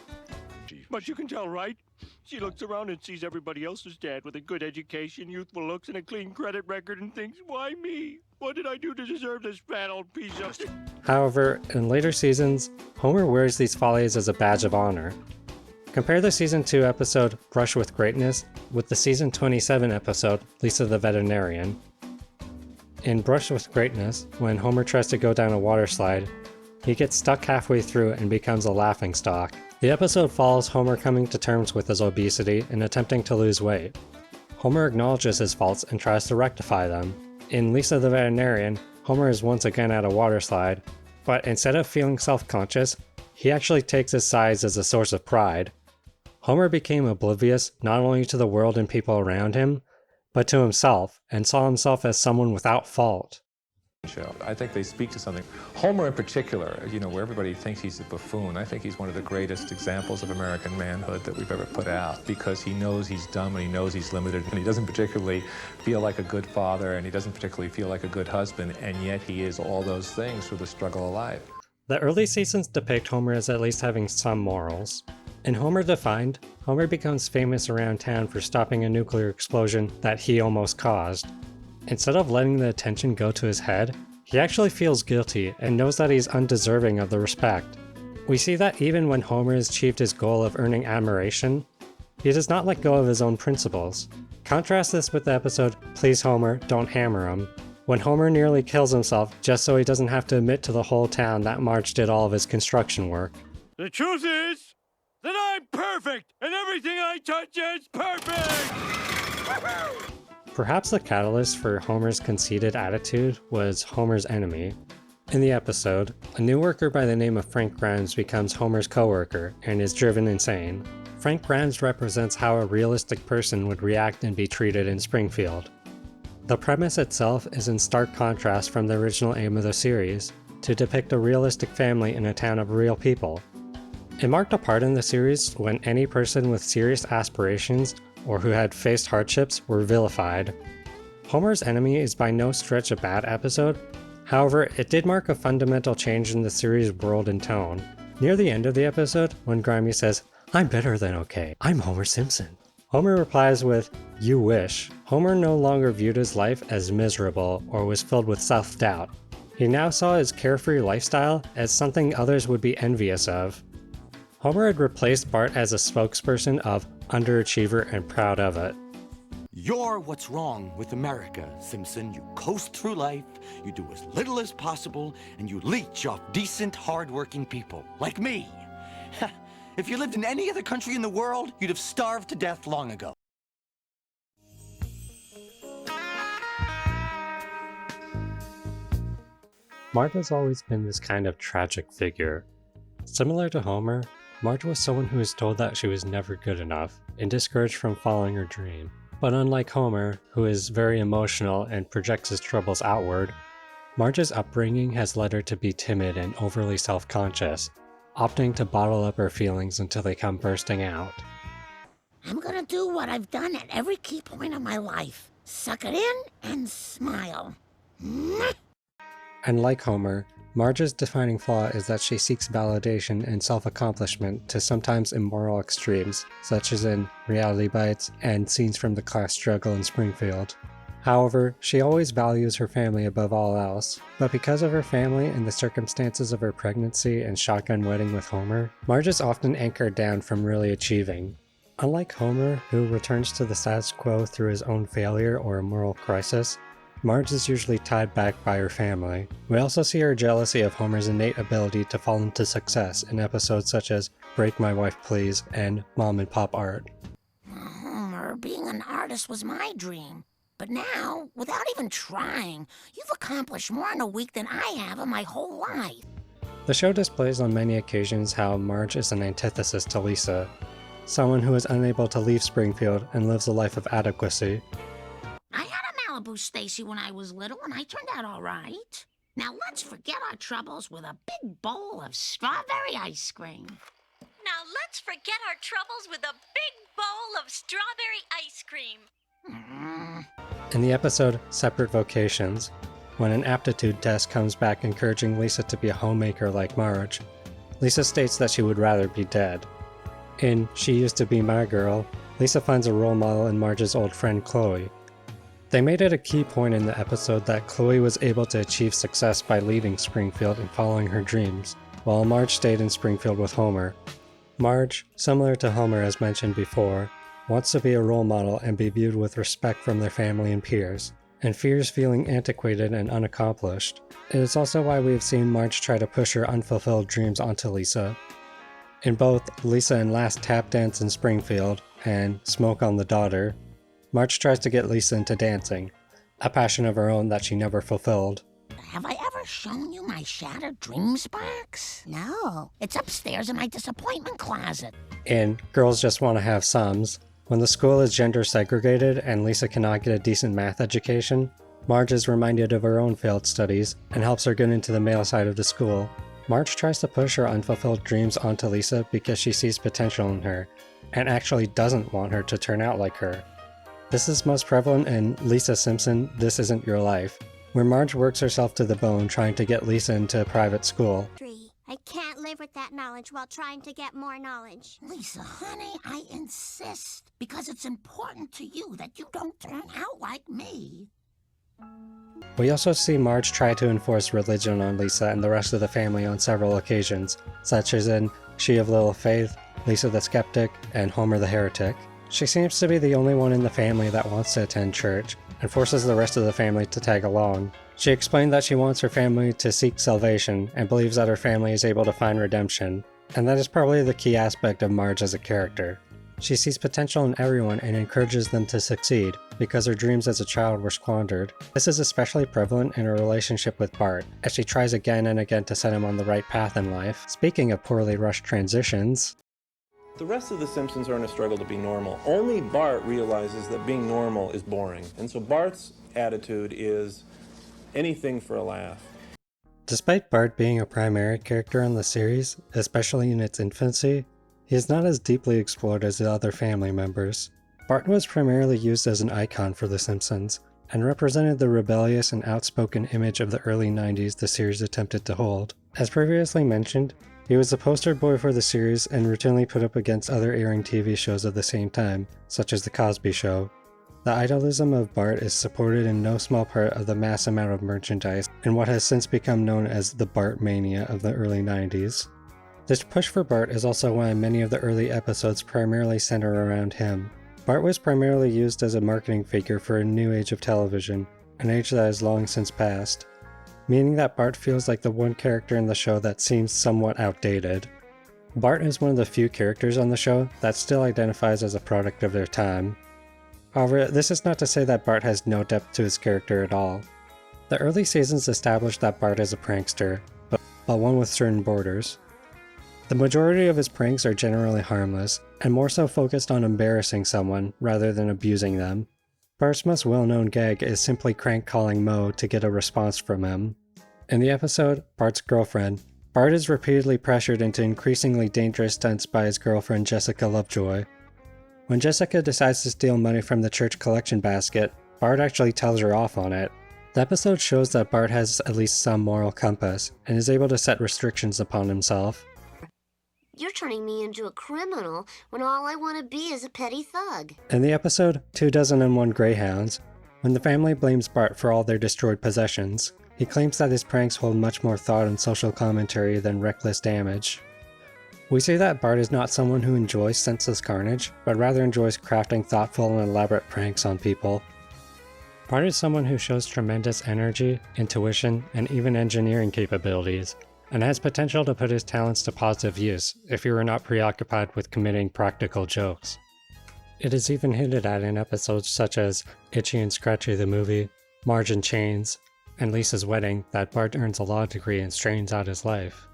But you can tell, right? She looks around and sees everybody else's dad with a good education, youthful looks, and a clean credit record and thinks, why me? What did I do to deserve this fat old piece of... However, in later seasons, Homer wears these follies as a badge of honor. Compare the Season 2 episode, Brush with Greatness, with the Season 27 episode, Lisa the Veterinarian. In Brush with Greatness, when Homer tries to go down a water slide, he gets stuck halfway through and becomes a laughingstock. The episode follows Homer coming to terms with his obesity and attempting to lose weight. Homer acknowledges his faults and tries to rectify them. In Lisa the Veterinarian, Homer is once again at a water slide, but instead of feeling self-conscious, he actually takes his size as a source of pride. Homer became oblivious not only to the world and people around him, but to himself, and saw himself as someone without fault. I think they speak to something. Homer in particular, you know, where everybody thinks he's a buffoon, I think he's one of the greatest examples of American manhood that we've ever put out, because he knows he's dumb and he knows he's limited and he doesn't particularly feel like a good father and he doesn't particularly feel like a good husband, and yet he is all those things through the struggle of life. The early seasons depict Homer as at least having some morals. In Homer Defined, Homer becomes famous around town for stopping a nuclear explosion that he almost caused. Instead of letting the attention go to his head, he actually feels guilty and knows that he's undeserving of the respect. We see that even when Homer has achieved his goal of earning admiration, he does not let go of his own principles. Contrast this with the episode Please Homer, Don't Hammer Him, when Homer nearly kills himself just so he doesn't have to admit to the whole town that Marge did all of his construction work. The truth is that I'm perfect, and everything I touch is perfect! Perhaps the catalyst for Homer's conceited attitude was Homer's enemy. In the episode, a new worker by the name of Frank Grimes becomes Homer's coworker and is driven insane. Frank Grimes represents how a realistic person would react and be treated in Springfield. The premise itself is in stark contrast from the original aim of the series, to depict a realistic family in a town of real people. It marked a part in the series when any person with serious aspirations or who had faced hardships were vilified. Homer's enemy is by no stretch a bad episode. However, it did mark a fundamental change in the series' world and tone. Near the end of the episode, when Grimy says, "I'm better than okay, I'm Homer Simpson," Homer replies with, "You wish." Homer no longer viewed his life as miserable or was filled with self-doubt. He now saw his carefree lifestyle as something others would be envious of. Homer had replaced Bart as a spokesperson of underachiever and proud of it. You're what's wrong with America, Simpson. You coast through life, you do as little as possible, and you leech off decent, hard-working people, like me. If you lived in any other country in the world, you'd have starved to death long ago. Marge has always been this kind of tragic figure. Similar to Homer, Marge was someone who was told that she was never good enough and discouraged from following her dream. But unlike Homer, who is very emotional and projects his troubles outward, Marge's upbringing has led her to be timid and overly self-conscious, opting to bottle up her feelings until they come bursting out. I'm gonna do what I've done at every key point of my life. Suck it in and smile. And like Homer, Marge's defining flaw is that she seeks validation and self-accomplishment to sometimes immoral extremes, such as in Reality Bites and scenes from the class struggle in Springfield. However, she always values her family above all else, but because of her family and the circumstances of her pregnancy and shotgun wedding with Homer, Marge is often anchored down from really achieving. Unlike Homer, who returns to the status quo through his own failure or a moral crisis, Marge is usually tied back by her family. We also see her jealousy of Homer's innate ability to fall into success in episodes such as Break My Wife Please and Mom and Pop Art. Homer, being an artist was my dream. But now, without even trying, you've accomplished more in a week than I have in my whole life. The show displays on many occasions how Marge is an antithesis to Lisa, someone who is unable to leave Springfield and lives a life of adequacy. I had a Malibu Stacy when I was little, and I turned out all right. Now let's forget our troubles with a big bowl of strawberry ice cream. Now let's forget our troubles with a big bowl of strawberry ice cream. In the episode Separate Vocations, when an aptitude test comes back encouraging Lisa to be a homemaker like Marge, Lisa states that she would rather be dead. In She Used to Be My Girl, Lisa finds a role model in Marge's old friend Chloe. They made it a key point in the episode that Chloe was able to achieve success by leaving Springfield and following her dreams, while Marge stayed in Springfield with Homer. Marge, similar to Homer as mentioned before, wants to be a role model and be viewed with respect from their family and peers, and fears feeling antiquated and unaccomplished. It is also why we have seen Marge try to push her unfulfilled dreams onto Lisa. In both Lisa and Last Tap Dance in Springfield and Smoke on the Daughter, Marge tries to get Lisa into dancing, a passion of her own that she never fulfilled. Have I ever shown you my Shattered Dreams box? No. It's upstairs in my disappointment closet. In Girls Just Want to Have Sums, when the school is gender segregated and Lisa cannot get a decent math education, Marge is reminded of her own failed studies and helps her get into the male side of the school. Marge tries to push her unfulfilled dreams onto Lisa because she sees potential in her, and actually doesn't want her to turn out like her. This is most prevalent in Lisa Simpson, This Isn't Your Life, where Marge works herself to the bone trying to get Lisa into a private school. I can't live with that knowledge while trying to get more knowledge. Lisa, honey, I insist, because it's important to you that you don't turn out like me. We also see Marge try to enforce religion on Lisa and the rest of the family on several occasions, such as in She of Little Faith, Lisa the Skeptic, and Homer the Heretic. She seems to be the only one in the family that wants to attend church, and forces the rest of the family to tag along. She explained that she wants her family to seek salvation, and believes that her family is able to find redemption, and that is probably the key aspect of Marge as a character. She sees potential in everyone and encourages them to succeed, because her dreams as a child were squandered. This is especially prevalent in her relationship with Bart, as she tries again and again to set him on the right path in life. Speaking of poorly rushed transitions, The rest of the Simpsons are in a struggle to be normal. Only Bart realizes that being normal is boring. And so Bart's attitude is anything for a laugh. despite Bart being a primary character in the series, especially in its infancy, he is not as deeply explored as the other family members. Bart was primarily used as an icon for The Simpsons, and represented the rebellious and outspoken image of the early 90s the series attempted to hold. As previously mentioned, he was the poster boy for the series and routinely put up against other airing TV shows of the same time, such as The Cosby Show. The idolism of Bart is supported in no small part of the mass amount of merchandise and what has since become known as the Bart Mania of the early 90s. This push for Bart is also why many of the early episodes primarily center around him. Bart was primarily used as a marketing figure for a new age of television, an age that has long since passed, meaning that Bart feels like the one character in the show that seems somewhat outdated. Bart is one of the few characters on the show that still identifies as a product of their time. However, this is not to say that Bart has no depth to his character at all. The early seasons established that Bart is a prankster, but one with certain borders. The majority of his pranks are generally harmless, and more so focused on embarrassing someone rather than abusing them. Bart's most well-known gag is simply crank-calling Moe to get a response from him. In the episode, Bart's Girlfriend, Bart is repeatedly pressured into increasingly dangerous stunts by his girlfriend Jessica Lovejoy. When Jessica decides to steal money from the church collection basket, Bart actually tells her off on it. The episode shows that Bart has at least some moral compass, and is able to set restrictions upon himself. You're turning me into a criminal when all I want to be is a petty thug. In the episode 201 Greyhounds, when the family blames Bart for all their destroyed possessions, he claims that his pranks hold much more thought and social commentary than reckless damage. We see that Bart is not someone who enjoys senseless carnage, but rather enjoys crafting thoughtful and elaborate pranks on people. Bart is someone who shows tremendous energy, intuition, and even engineering capabilities, and has potential to put his talents to positive use if he were not preoccupied with committing practical jokes. It is even hinted at in episodes such as Itchy and Scratchy the movie, Marge in Chains, and Lisa's Wedding that Bart earns a law degree and straightens out his life.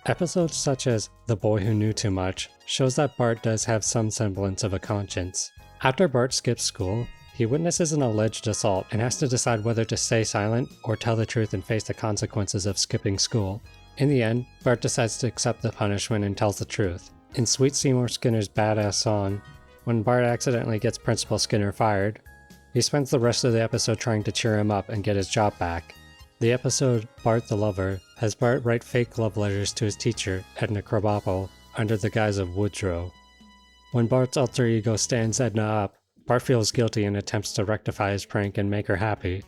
Episodes such as The Boy Who Knew Too Much shows that Bart does have some semblance of a conscience. After Bart skips school, he witnesses an alleged assault and has to decide whether to stay silent or tell the truth and face the consequences of skipping school. In the end, Bart decides to accept the punishment and tells the truth. In Sweet Seymour Skinner's badass song, when Bart accidentally gets Principal Skinner fired, he spends the rest of the episode trying to cheer him up and get his job back. The episode Bart the Lover has Bart write fake love letters to his teacher, Edna Krabappel, under the guise of Woodrow. When Bart's alter ego stands Edna up, Bart feels guilty and attempts to rectify his prank and make her happy.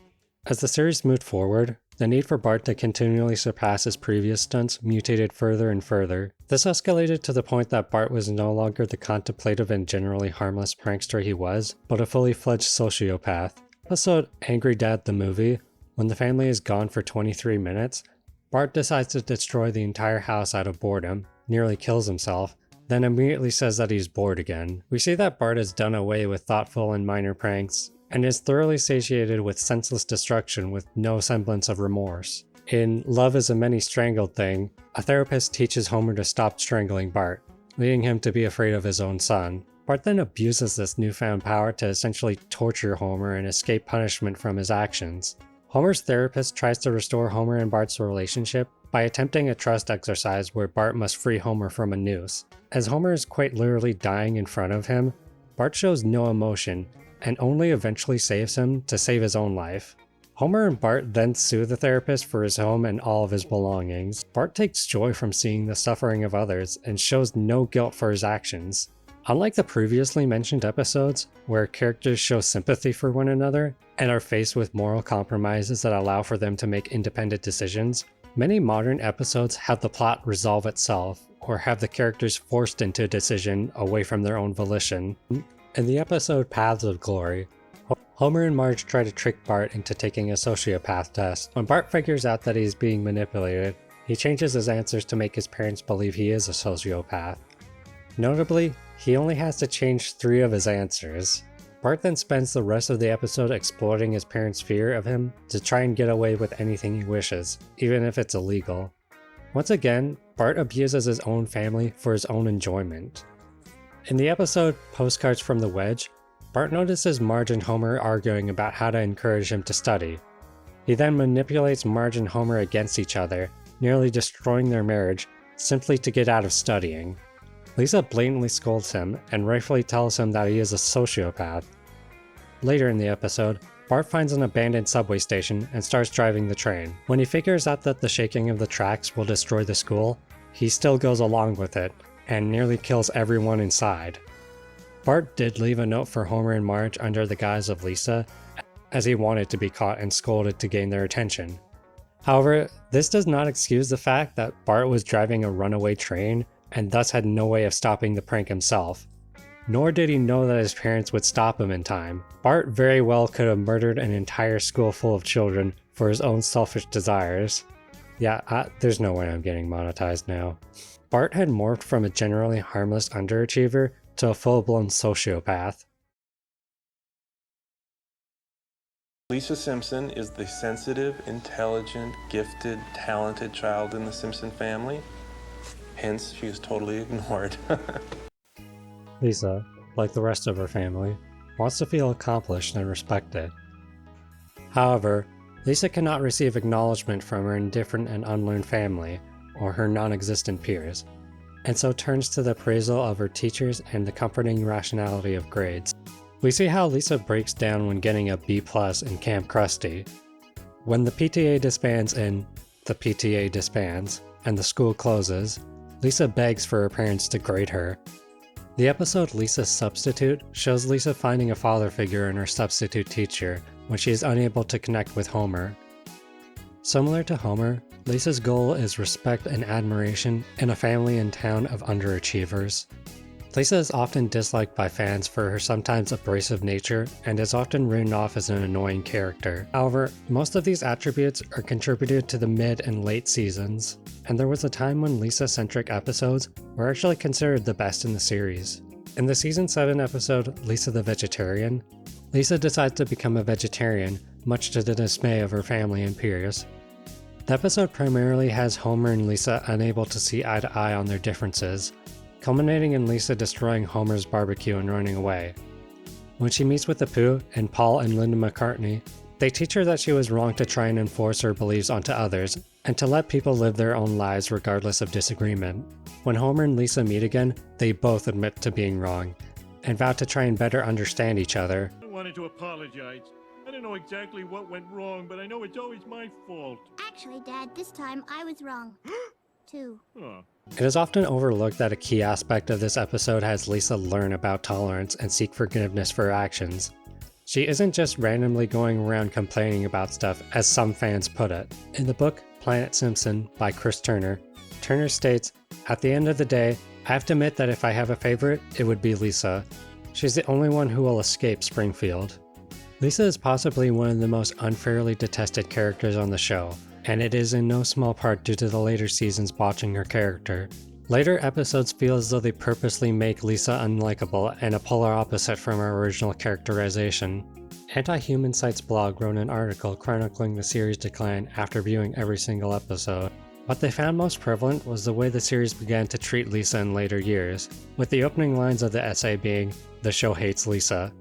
As the series moved forward, the need for Bart to continually surpass his previous stunts mutated further and further. This escalated to the point that Bart was no longer the contemplative and generally harmless prankster he was, but a fully fledged sociopath. Episode Angry Dad the Movie, when the family is gone for 23 minutes, Bart decides to destroy the entire house out of boredom, nearly kills himself, then immediately says that he's bored again. We see that Bart has done away with thoughtful and minor pranks, and is thoroughly satiated with senseless destruction with no semblance of remorse. In Love is a Many Strangled Thing, a therapist teaches Homer to stop strangling Bart, leading him to be afraid of his own son. Bart then abuses this newfound power to essentially torture Homer and escape punishment from his actions. Homer's therapist tries to restore Homer and Bart's relationship by attempting a trust exercise where Bart must free Homer from a noose. As Homer is quite literally dying in front of him, Bart shows no emotion, and only eventually saves him to save his own life. Homer and Bart then sue the therapist for his home and all of his belongings. Bart takes joy from seeing the suffering of others and shows no guilt for his actions. Unlike the previously mentioned episodes, where characters show sympathy for one another and are faced with moral compromises that allow for them to make independent decisions, many modern episodes have the plot resolve itself, or have the characters forced into a decision away from their own volition. In the episode Paths of Glory, Homer and Marge try to trick Bart into taking a sociopath test. When Bart figures out that he's being manipulated, he changes his answers to make his parents believe he is a sociopath. Notably, he only has to change 3 of his answers. Bart then spends the rest of the episode exploiting his parents' fear of him to try and get away with anything he wishes, even if it's illegal. Once again, Bart abuses his own family for his own enjoyment. In the episode Postcards from the Wedge, Bart notices Marge and Homer arguing about how to encourage him to study. He then manipulates Marge and Homer against each other, nearly destroying their marriage, simply to get out of studying. Lisa blatantly scolds him and rightfully tells him that he is a sociopath. Later in the episode, Bart finds an abandoned subway station and starts driving the train. When he figures out that the shaking of the tracks will destroy the school, he still goes along with it, and nearly kills everyone inside. Bart did leave a note for Homer and Marge under the guise of Lisa, as he wanted to be caught and scolded to gain their attention. However, this does not excuse the fact that Bart was driving a runaway train and thus had no way of stopping the prank himself. Nor did he know that his parents would stop him in time. Bart very well could have murdered an entire school full of children for his own selfish desires. Yeah, there's no way I'm getting monetized now. Bart had morphed from a generally harmless underachiever to a full-blown sociopath. Lisa Simpson is the sensitive, intelligent, gifted, talented child in the Simpson family. Hence, she is totally ignored. Lisa, like the rest of her family, wants to feel accomplished and respected. However, Lisa cannot receive acknowledgement from her indifferent and unlearned family, or her non-existent peers, and so turns to the appraisal of her teachers and the comforting rationality of grades. We see how Lisa breaks down when getting a B+ in Camp Krusty. When the PTA disbands in The PTA Disbands, and the school closes, Lisa begs for her parents to grade her. The episode Lisa's Substitute shows Lisa finding a father figure in her substitute teacher when she is unable to connect with Homer. Similar to Homer, Lisa's goal is respect and admiration in a family and town of underachievers. Lisa is often disliked by fans for her sometimes abrasive nature and is often written off as an annoying character. However, most of these attributes are contributed to the mid and late seasons, and there was a time when Lisa-centric episodes were actually considered the best in the series. In the season 7 episode Lisa the Vegetarian, Lisa decides to become a vegetarian, much to the dismay of her family and peers. The episode primarily has Homer and Lisa unable to see eye to eye on their differences, culminating in Lisa destroying Homer's barbecue and running away. When she meets with Apu and Paul and Linda McCartney, they teach her that she was wrong to try and enforce her beliefs onto others, and to let people live their own lives regardless of disagreement. When Homer and Lisa meet again, they both admit to being wrong, and vow to try and better understand each other. I wanted to apologize. I don't know exactly what went wrong, but I know it's always my fault. Actually, Dad, this time I was wrong. Too. Huh. It is often overlooked that a key aspect of this episode has Lisa learn about tolerance and seek forgiveness for her actions. She isn't just randomly going around complaining about stuff, as some fans put it. In the book Planet Simpson by Chris Turner, Turner states, "At the end of the day, I have to admit that if I have a favorite, it would be Lisa. She's the only one who will escape Springfield." Lisa is possibly one of the most unfairly detested characters on the show, and it is in no small part due to the later seasons botching her character. Later episodes feel as though they purposely make Lisa unlikable and a polar opposite from her original characterization. Anti-Human Site's blog wrote an article chronicling the series' decline after viewing every single episode. What they found most prevalent was the way the series began to treat Lisa in later years, with the opening lines of the essay being, "The show hates Lisa."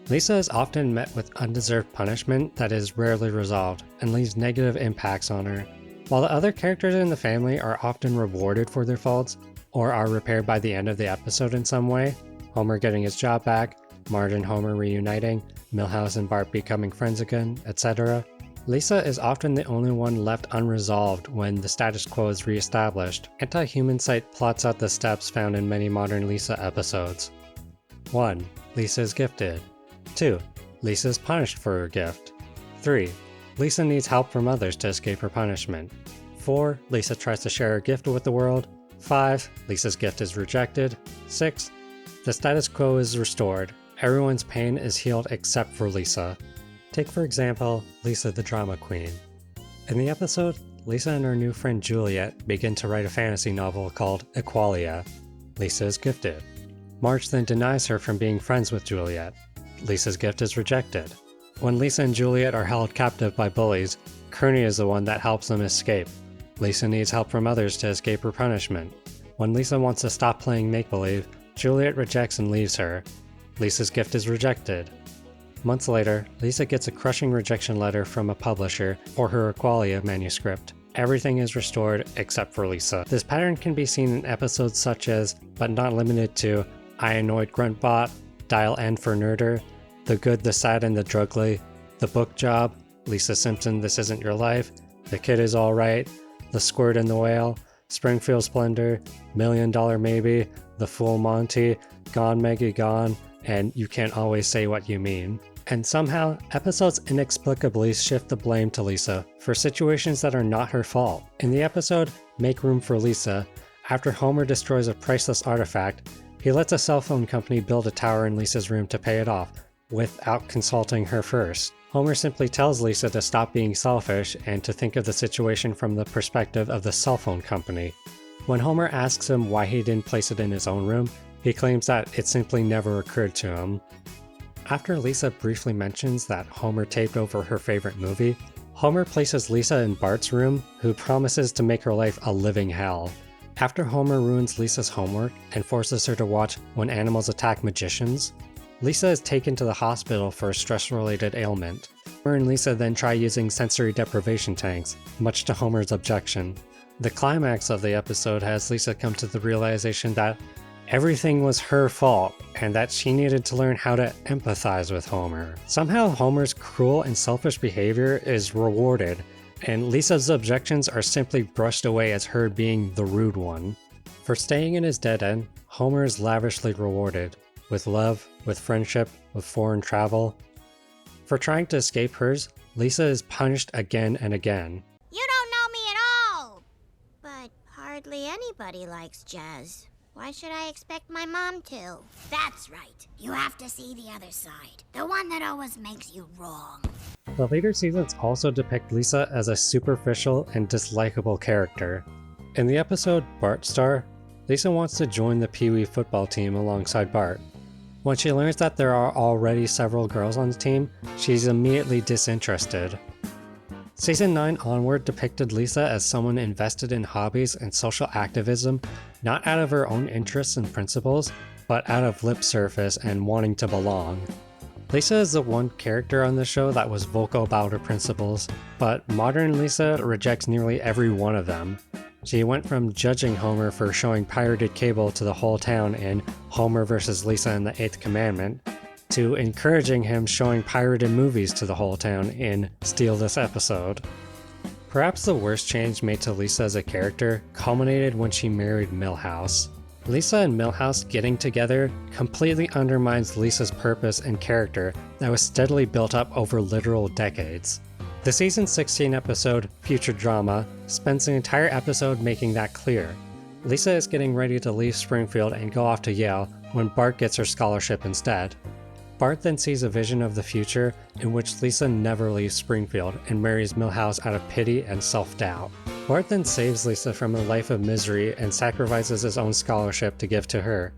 Lisa is often met with undeserved punishment that is rarely resolved and leaves negative impacts on her. While the other characters in the family are often rewarded for their faults, or are repaired by the end of the episode in some way, Homer getting his job back, Marge and Homer reuniting, Milhouse and Bart becoming friends again, etc., Lisa is often the only one left unresolved when the status quo is reestablished. Anti-Human Site plots out the steps found in many modern Lisa episodes. 1. Lisa is gifted. 2. Lisa is punished for her gift. 3. Lisa needs help from others to escape her punishment. 4. Lisa tries to share her gift with the world. 5. Lisa's gift is rejected. 6. The status quo is restored. Everyone's pain is healed except for Lisa. Take for example, Lisa the drama queen. In the episode, Lisa and her new friend Juliet begin to write a fantasy novel called Equalia. Lisa is gifted. Marge then denies her from being friends with Juliet. Lisa's gift is rejected. When Lisa and Juliet are held captive by bullies, Kearney is the one that helps them escape. Lisa needs help from others to escape her punishment. When Lisa wants to stop playing make-believe, Juliet rejects and leaves her. Lisa's gift is rejected. Months later, Lisa gets a crushing rejection letter from a publisher for her Equalia manuscript. Everything is restored except for Lisa. This pattern can be seen in episodes such as, but not limited to, I Annoyed Gruntbot, Dial N for Nerder, The Good, the Sad, and the Drugly, The Book Job, Lisa Simpson, This Isn't Your Life, The Kid Is Alright, The Squirt and the Whale, Springfield Splendor, $1 Million Maybe, The Full Monty, Gone Maggie Gone, and You Can't Always Say What You Mean. And somehow, episodes inexplicably shift the blame to Lisa for situations that are not her fault. In the episode Make Room for Lisa, after Homer destroys a priceless artifact, he lets a cell phone company build a tower in Lisa's room to pay it off, without consulting her first. Homer simply tells Lisa to stop being selfish and to think of the situation from the perspective of the cell phone company. When Homer asks him why he didn't place it in his own room, he claims that it simply never occurred to him. After Lisa briefly mentions that Homer taped over her favorite movie, Homer places Lisa in Bart's room, who promises to make her life a living hell. After Homer ruins Lisa's homework and forces her to watch When Animals Attack Magicians, Lisa is taken to the hospital for a stress-related ailment. Homer and Lisa then try using sensory deprivation tanks, much to Homer's objection. The climax of the episode has Lisa come to the realization that everything was her fault, and that she needed to learn how to empathize with Homer. Somehow Homer's cruel and selfish behavior is rewarded, and Lisa's objections are simply brushed away as her being the rude one. For staying in his dead end, Homer is lavishly rewarded, with love, with friendship, with foreign travel. For trying to escape hers, Lisa is punished again and again. You don't know me at all! But hardly anybody likes jazz. Why should I expect my mom to? That's right. You have to see the other side. The one that always makes you wrong. The later seasons also depict Lisa as a superficial and dislikable character. In the episode Bart Star, Lisa wants to join the Pee Wee football team alongside Bart. When she learns that there are already several girls on the team, she's immediately disinterested. Season 9 onward depicted Lisa as someone invested in hobbies and social activism, not out of her own interests and principles, but out of lip service and wanting to belong. Lisa is the one character on the show that was vocal about her principles, but modern Lisa rejects nearly every one of them. She went from judging Homer for showing pirated cable to the whole town in Homer vs. Lisa and the 8th Commandment, to encouraging him showing pirated movies to the whole town in Steal This Episode. Perhaps the worst change made to Lisa as a character culminated when she married Milhouse. Lisa and Milhouse getting together completely undermines Lisa's purpose and character that was steadily built up over literal decades. The season 16 episode, Future Drama, spends an entire episode making that clear. Lisa is getting ready to leave Springfield and go off to Yale when Bart gets her scholarship instead. Bart then sees a vision of the future in which Lisa never leaves Springfield and marries Milhouse out of pity and self-doubt. Bart then saves Lisa from a life of misery and sacrifices his own scholarship to give to her.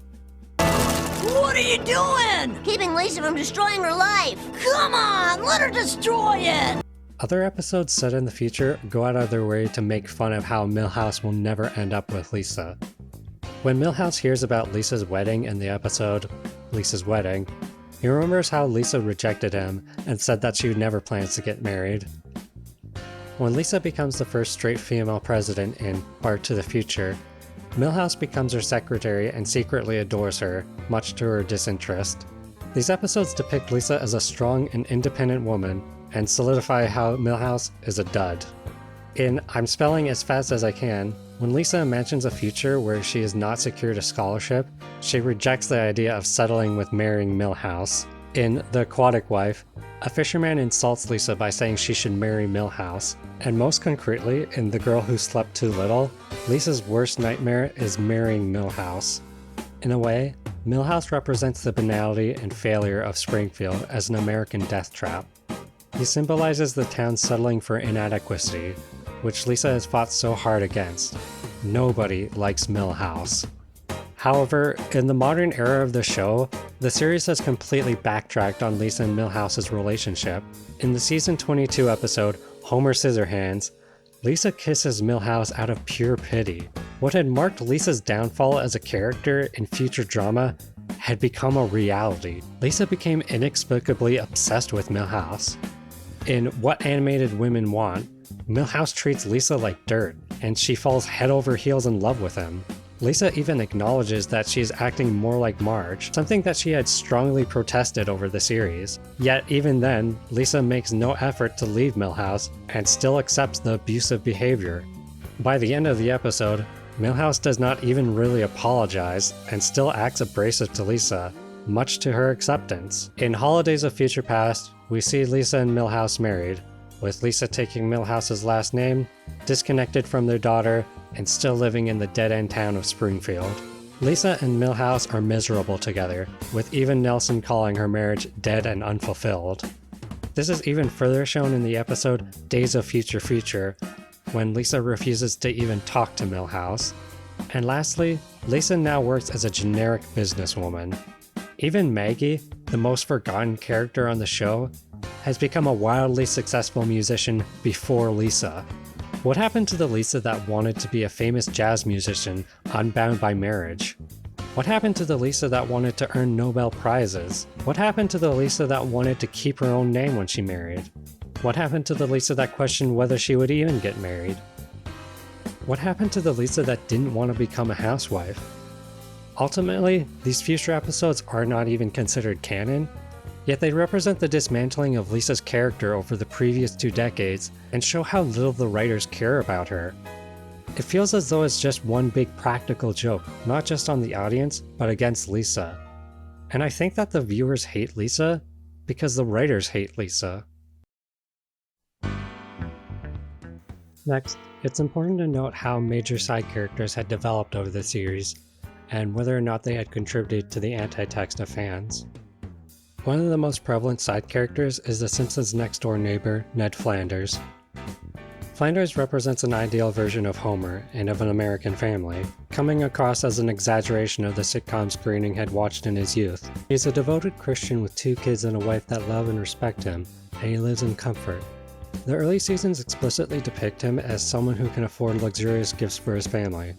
What are you doing? Keeping Lisa from destroying her life. Come on, let her destroy it! Other episodes set in the future go out of their way to make fun of how Milhouse will never end up with Lisa. When Milhouse hears about Lisa's wedding in the episode Lisa's Wedding, he remembers how Lisa rejected him and said that she never plans to get married. When Lisa becomes the first straight female president in Bart to the Future, Milhouse becomes her secretary and secretly adores her, much to her disinterest. These episodes depict Lisa as a strong and independent woman and solidify how Milhouse is a dud. In I'm Spelling as Fast as I Can, when Lisa imagines a future where she is not secured a scholarship, she rejects the idea of settling with marrying Milhouse. In The Aquatic Wife, a fisherman insults Lisa by saying she should marry Milhouse. And most concretely, in The Girl Who Slept Too Little, Lisa's worst nightmare is marrying Milhouse. In a way, Milhouse represents the banality and failure of Springfield as an American death trap. He symbolizes the town settling for inadequacy, which Lisa has fought so hard against. Nobody likes Milhouse. However, in the modern era of the show, the series has completely backtracked on Lisa and Milhouse's relationship. In the season 22 episode, Homer Scissorhands, Lisa kisses Milhouse out of pure pity. What had marked Lisa's downfall as a character in future drama had become a reality. Lisa became inexplicably obsessed with Milhouse. In What Animated Women Want, Milhouse treats Lisa like dirt, and she falls head over heels in love with him. Lisa even acknowledges that she's acting more like Marge, something that she had strongly protested over the series. Yet even then, Lisa makes no effort to leave Milhouse and still accepts the abusive behavior. By the end of the episode, Milhouse does not even really apologize and still acts abrasive to Lisa, much to her acceptance. In Holidays of Future Past, we see Lisa and Milhouse married, with Lisa taking Milhouse's last name, disconnected from their daughter, and still living in the dead-end town of Springfield. Lisa and Milhouse are miserable together, with even Nelson calling her marriage dead and unfulfilled. This is even further shown in the episode Days of Future Future, when Lisa refuses to even talk to Milhouse. And lastly, Lisa now works as a generic businesswoman. Even Maggie, the most forgotten character on the show, has become a wildly successful musician before Lisa. What happened to the Lisa that wanted to be a famous jazz musician, unbound by marriage? What happened to the Lisa that wanted to earn Nobel Prizes? What happened to the Lisa that wanted to keep her own name when she married? What happened to the Lisa that questioned whether she would even get married? What happened to the Lisa that didn't want to become a housewife? Ultimately, these future episodes are not even considered canon, yet they represent the dismantling of Lisa's character over the previous 2 decades and show how little the writers care about her. It feels as though it's just one big practical joke, not just on the audience, but against Lisa. And I think that the viewers hate Lisa because the writers hate Lisa. Next, it's important to note how major side characters had developed over the series, and whether or not they had contributed to the anti-text of fans. One of the most prevalent side characters is the Simpsons' next-door neighbor, Ned Flanders. Flanders represents an ideal version of Homer and of an American family, coming across as an exaggeration of the sitcoms Groening had watched in his youth. He's a devoted Christian with 2 kids and a wife that love and respect him, and he lives in comfort. The early seasons explicitly depict him as someone who can afford luxurious gifts for his family.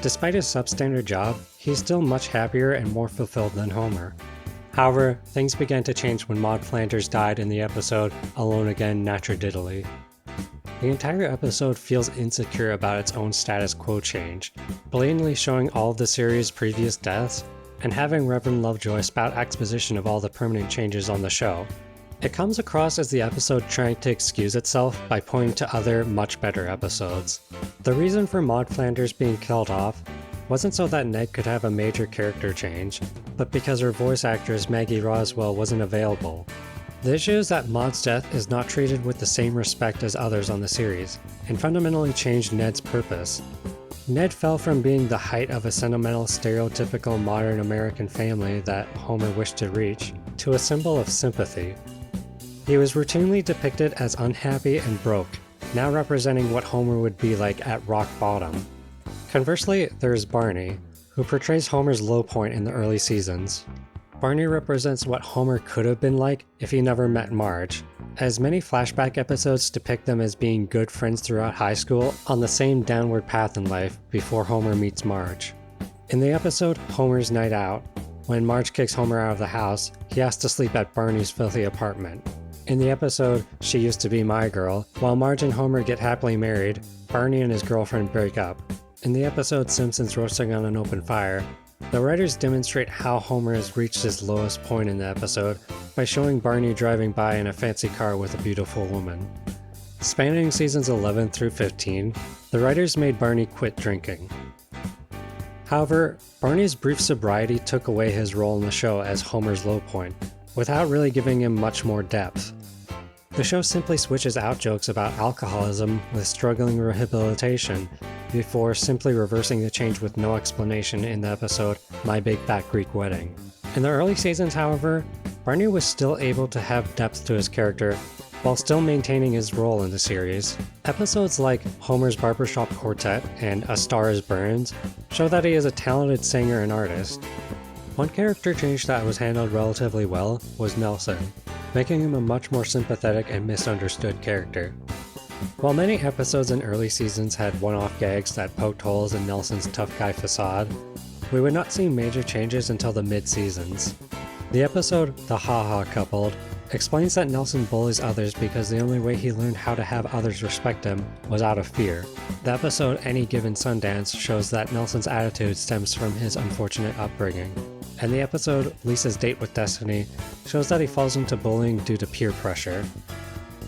Despite his substandard job, he's still much happier and more fulfilled than Homer. However, things began to change when Maude Flanders died in the episode Alone Again Naturdiddly. The entire episode feels insecure about its own status quo change, blatantly showing all of the series' previous deaths, and having Reverend Lovejoy spout exposition of all the permanent changes on the show. It comes across as the episode trying to excuse itself by pointing to other, much better episodes. The reason for Maude Flanders being killed off wasn't so that Ned could have a major character change, but because her voice actress Maggie Roswell wasn't available. The issue is that Maude's death is not treated with the same respect as others on the series, and fundamentally changed Ned's purpose. Ned fell from being the height of a sentimental, stereotypical modern American family that Homer wished to reach, to a symbol of sympathy. He was routinely depicted as unhappy and broke, now representing what Homer would be like at rock bottom. Conversely, there is Barney, who portrays Homer's low point in the early seasons. Barney represents what Homer could have been like if he never met Marge, as many flashback episodes depict them as being good friends throughout high school on the same downward path in life before Homer meets Marge. In the episode Homer's Night Out, when Marge kicks Homer out of the house, he has to sleep at Barney's filthy apartment. In the episode She Used to Be My Girl, while Marge and Homer get happily married, Barney and his girlfriend break up. In the episode Simpsons Roasting on an Open Fire, the writers demonstrate how Homer has reached his lowest point in the episode by showing Barney driving by in a fancy car with a beautiful woman. Spanning seasons 11 through 15, the writers made Barney quit drinking. However, Barney's brief sobriety took away his role in the show as Homer's low point, without really giving him much more depth. The show simply switches out jokes about alcoholism with struggling rehabilitation, before simply reversing the change with no explanation in the episode My Big Fat Greek Wedding. In the early seasons, however, Barney was still able to have depth to his character, while still maintaining his role in the series. Episodes like Homer's Barbershop Quartet and A Star is Burned show that he is a talented singer and artist. One character change that was handled relatively well was Nelson, making him a much more sympathetic and misunderstood character. While many episodes in early seasons had one-off gags that poked holes in Nelson's tough guy facade, we would not see major changes until the mid-seasons. The episode The Ha Ha Coupled explains that Nelson bullies others because the only way he learned how to have others respect him was out of fear. The episode Any Given Sundance shows that Nelson's attitude stems from his unfortunate upbringing. And the episode Lisa's Date with Destiny shows that he falls into bullying due to peer pressure.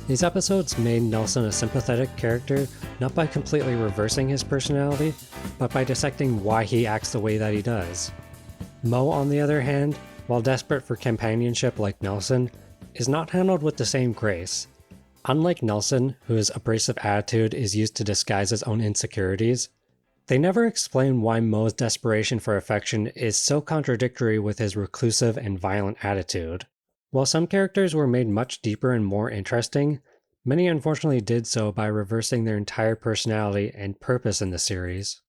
These episodes made Nelson a sympathetic character not by completely reversing his personality, but by dissecting why he acts the way that he does. Moe, on the other hand, while desperate for companionship like Nelson, is not handled with the same grace. Unlike Nelson, whose abrasive attitude is used to disguise his own insecurities, they never explain why Moe's desperation for affection is so contradictory with his reclusive and violent attitude. While some characters were made much deeper and more interesting, many unfortunately did so by reversing their entire personality and purpose in the series.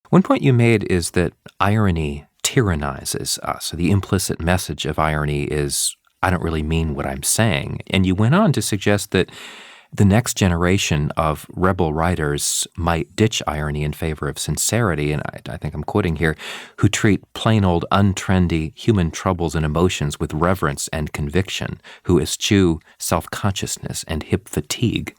One point you made is that irony tyrannizes us. The implicit message of irony is, I don't really mean what I'm saying. And you went on to suggest that the next generation of rebel writers might ditch irony in favor of sincerity, and I think I'm quoting here, who treat plain old untrendy human troubles and emotions with reverence and conviction, who eschew self-consciousness and hip fatigue.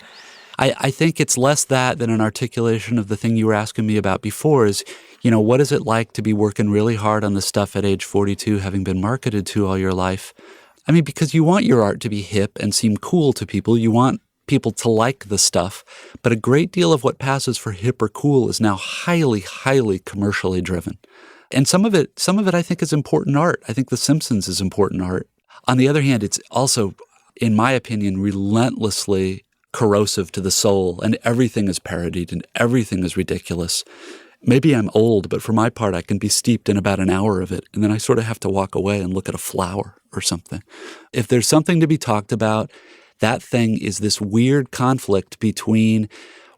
I think it's less that than an articulation of the thing you were asking me about before is, what is it like to be working really hard on the stuff at age 42, having been marketed to all your life? I mean, because you want your art to be hip and seem cool to people. You want people to like the stuff. But a great deal of what passes for hip or cool is now highly, highly commercially driven. And some of it I think is important art. I think The Simpsons is important art. On the other hand, it's also, in my opinion, relentlessly corrosive to the soul, and everything is parodied and everything is ridiculous. Maybe I'm old, but for my part, I can be steeped in about an hour of it, and then I sort of have to walk away and look at a flower or something. If there's something to be talked about, that thing is this weird conflict between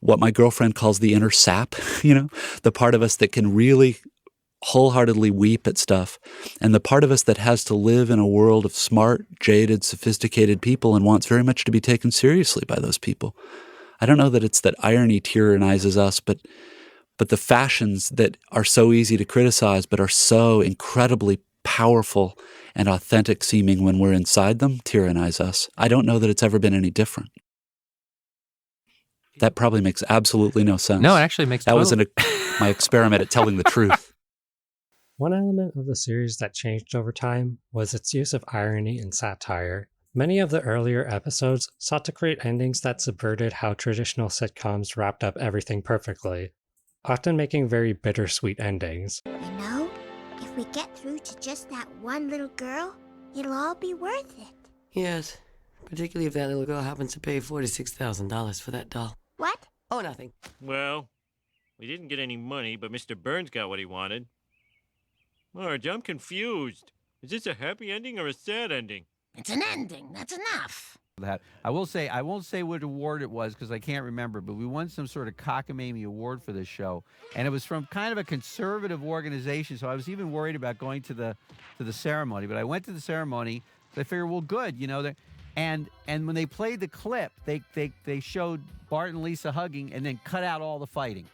what my girlfriend calls the inner sap, the part of us that can really wholeheartedly weep at stuff, and the part of us that has to live in a world of smart, jaded, sophisticated people and wants very much to be taken seriously by those people. I don't know that it's that irony tyrannizes us, but the fashions that are so easy to criticize but are so incredibly powerful and authentic seeming when we're inside them tyrannize us. I don't know that it's ever been any different. That probably makes absolutely no sense. No, it actually makes That was my experiment at telling the truth. One element of the series that changed over time was its use of irony and satire. Many of the earlier episodes sought to create endings that subverted how traditional sitcoms wrapped up everything perfectly, often making very bittersweet endings. If we get through to just that one little girl, it'll all be worth it. Yes, particularly if that little girl happens to pay $46,000 for that doll. What? Oh, nothing. Well, we didn't get any money, but Mr. Burns got what he wanted. Marge, I'm confused. Is this a happy ending or a sad ending? It's an ending. That's enough. I won't say what award it was because I can't remember, but we won some sort of cockamamie award for this show, and it was from kind of a conservative organization. So I was even worried about going to the ceremony, but I went to the ceremony. So I figured, well, good, and when they played the clip, they showed Bart and Lisa hugging and then cut out all the fighting.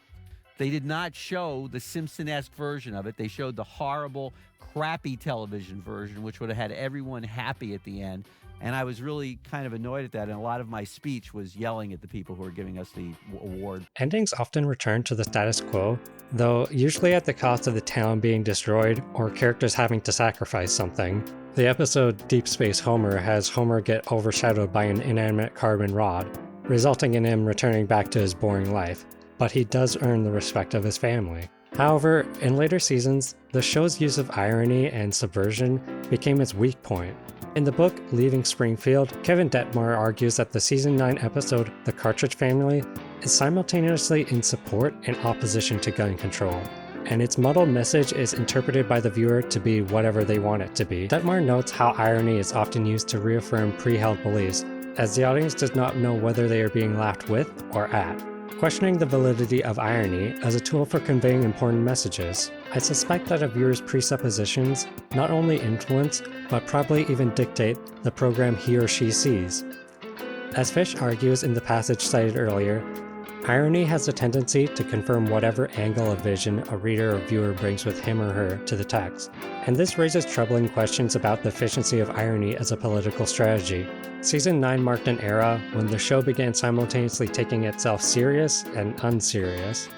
They did not show the Simpson-esque version of it. They showed the horrible, crappy television version, which would have had everyone happy at the end. And I was really kind of annoyed at that, and a lot of my speech was yelling at the people who were giving us the award. Endings often return to the status quo, though usually at the cost of the town being destroyed or characters having to sacrifice something. The episode Deep Space Homer has Homer get overshadowed by an inanimate carbon rod, resulting in him returning back to his boring life, but he does earn the respect of his family. However, in later seasons, the show's use of irony and subversion became its weak point. In the book Leaving Springfield, Kevin Detmar argues that the season 9 episode The Cartridge Family is simultaneously in support and opposition to gun control. and its muddled message is interpreted by the viewer to be whatever they want it to be. Detmar notes how irony is often used to reaffirm pre-held beliefs, as the audience does not know whether they are being laughed with or at. Questioning the validity of irony as a tool for conveying important messages. I suspect that a viewer's presuppositions not only influence, but probably even dictate the program he or she sees. As Fish argues in the passage cited earlier, irony has a tendency to confirm whatever angle of vision a reader or viewer brings with him or her to the text, and this raises troubling questions about the efficiency of irony as a political strategy. Season 9 marked an era when the show began simultaneously taking itself serious and unserious.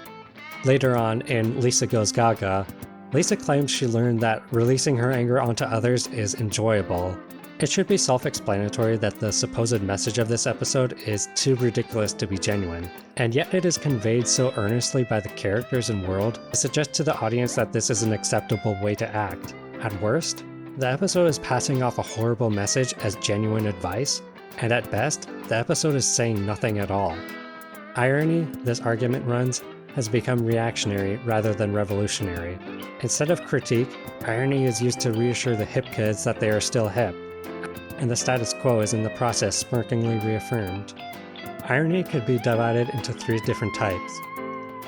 Later on, in Lisa Goes Gaga, Lisa claims she learned that releasing her anger onto others is enjoyable. It should be self-explanatory that the supposed message of this episode is too ridiculous to be genuine, and yet it is conveyed so earnestly by the characters and world to suggest to the audience that this is an acceptable way to act. At worst, the episode is passing off a horrible message as genuine advice, and at best, the episode is saying nothing at all. Irony, this argument runs, has become reactionary rather than revolutionary. Instead of critique, irony is used to reassure the hip kids that they are still hip, and the status quo is in the process smirkingly reaffirmed. Irony could be divided into 3 different types.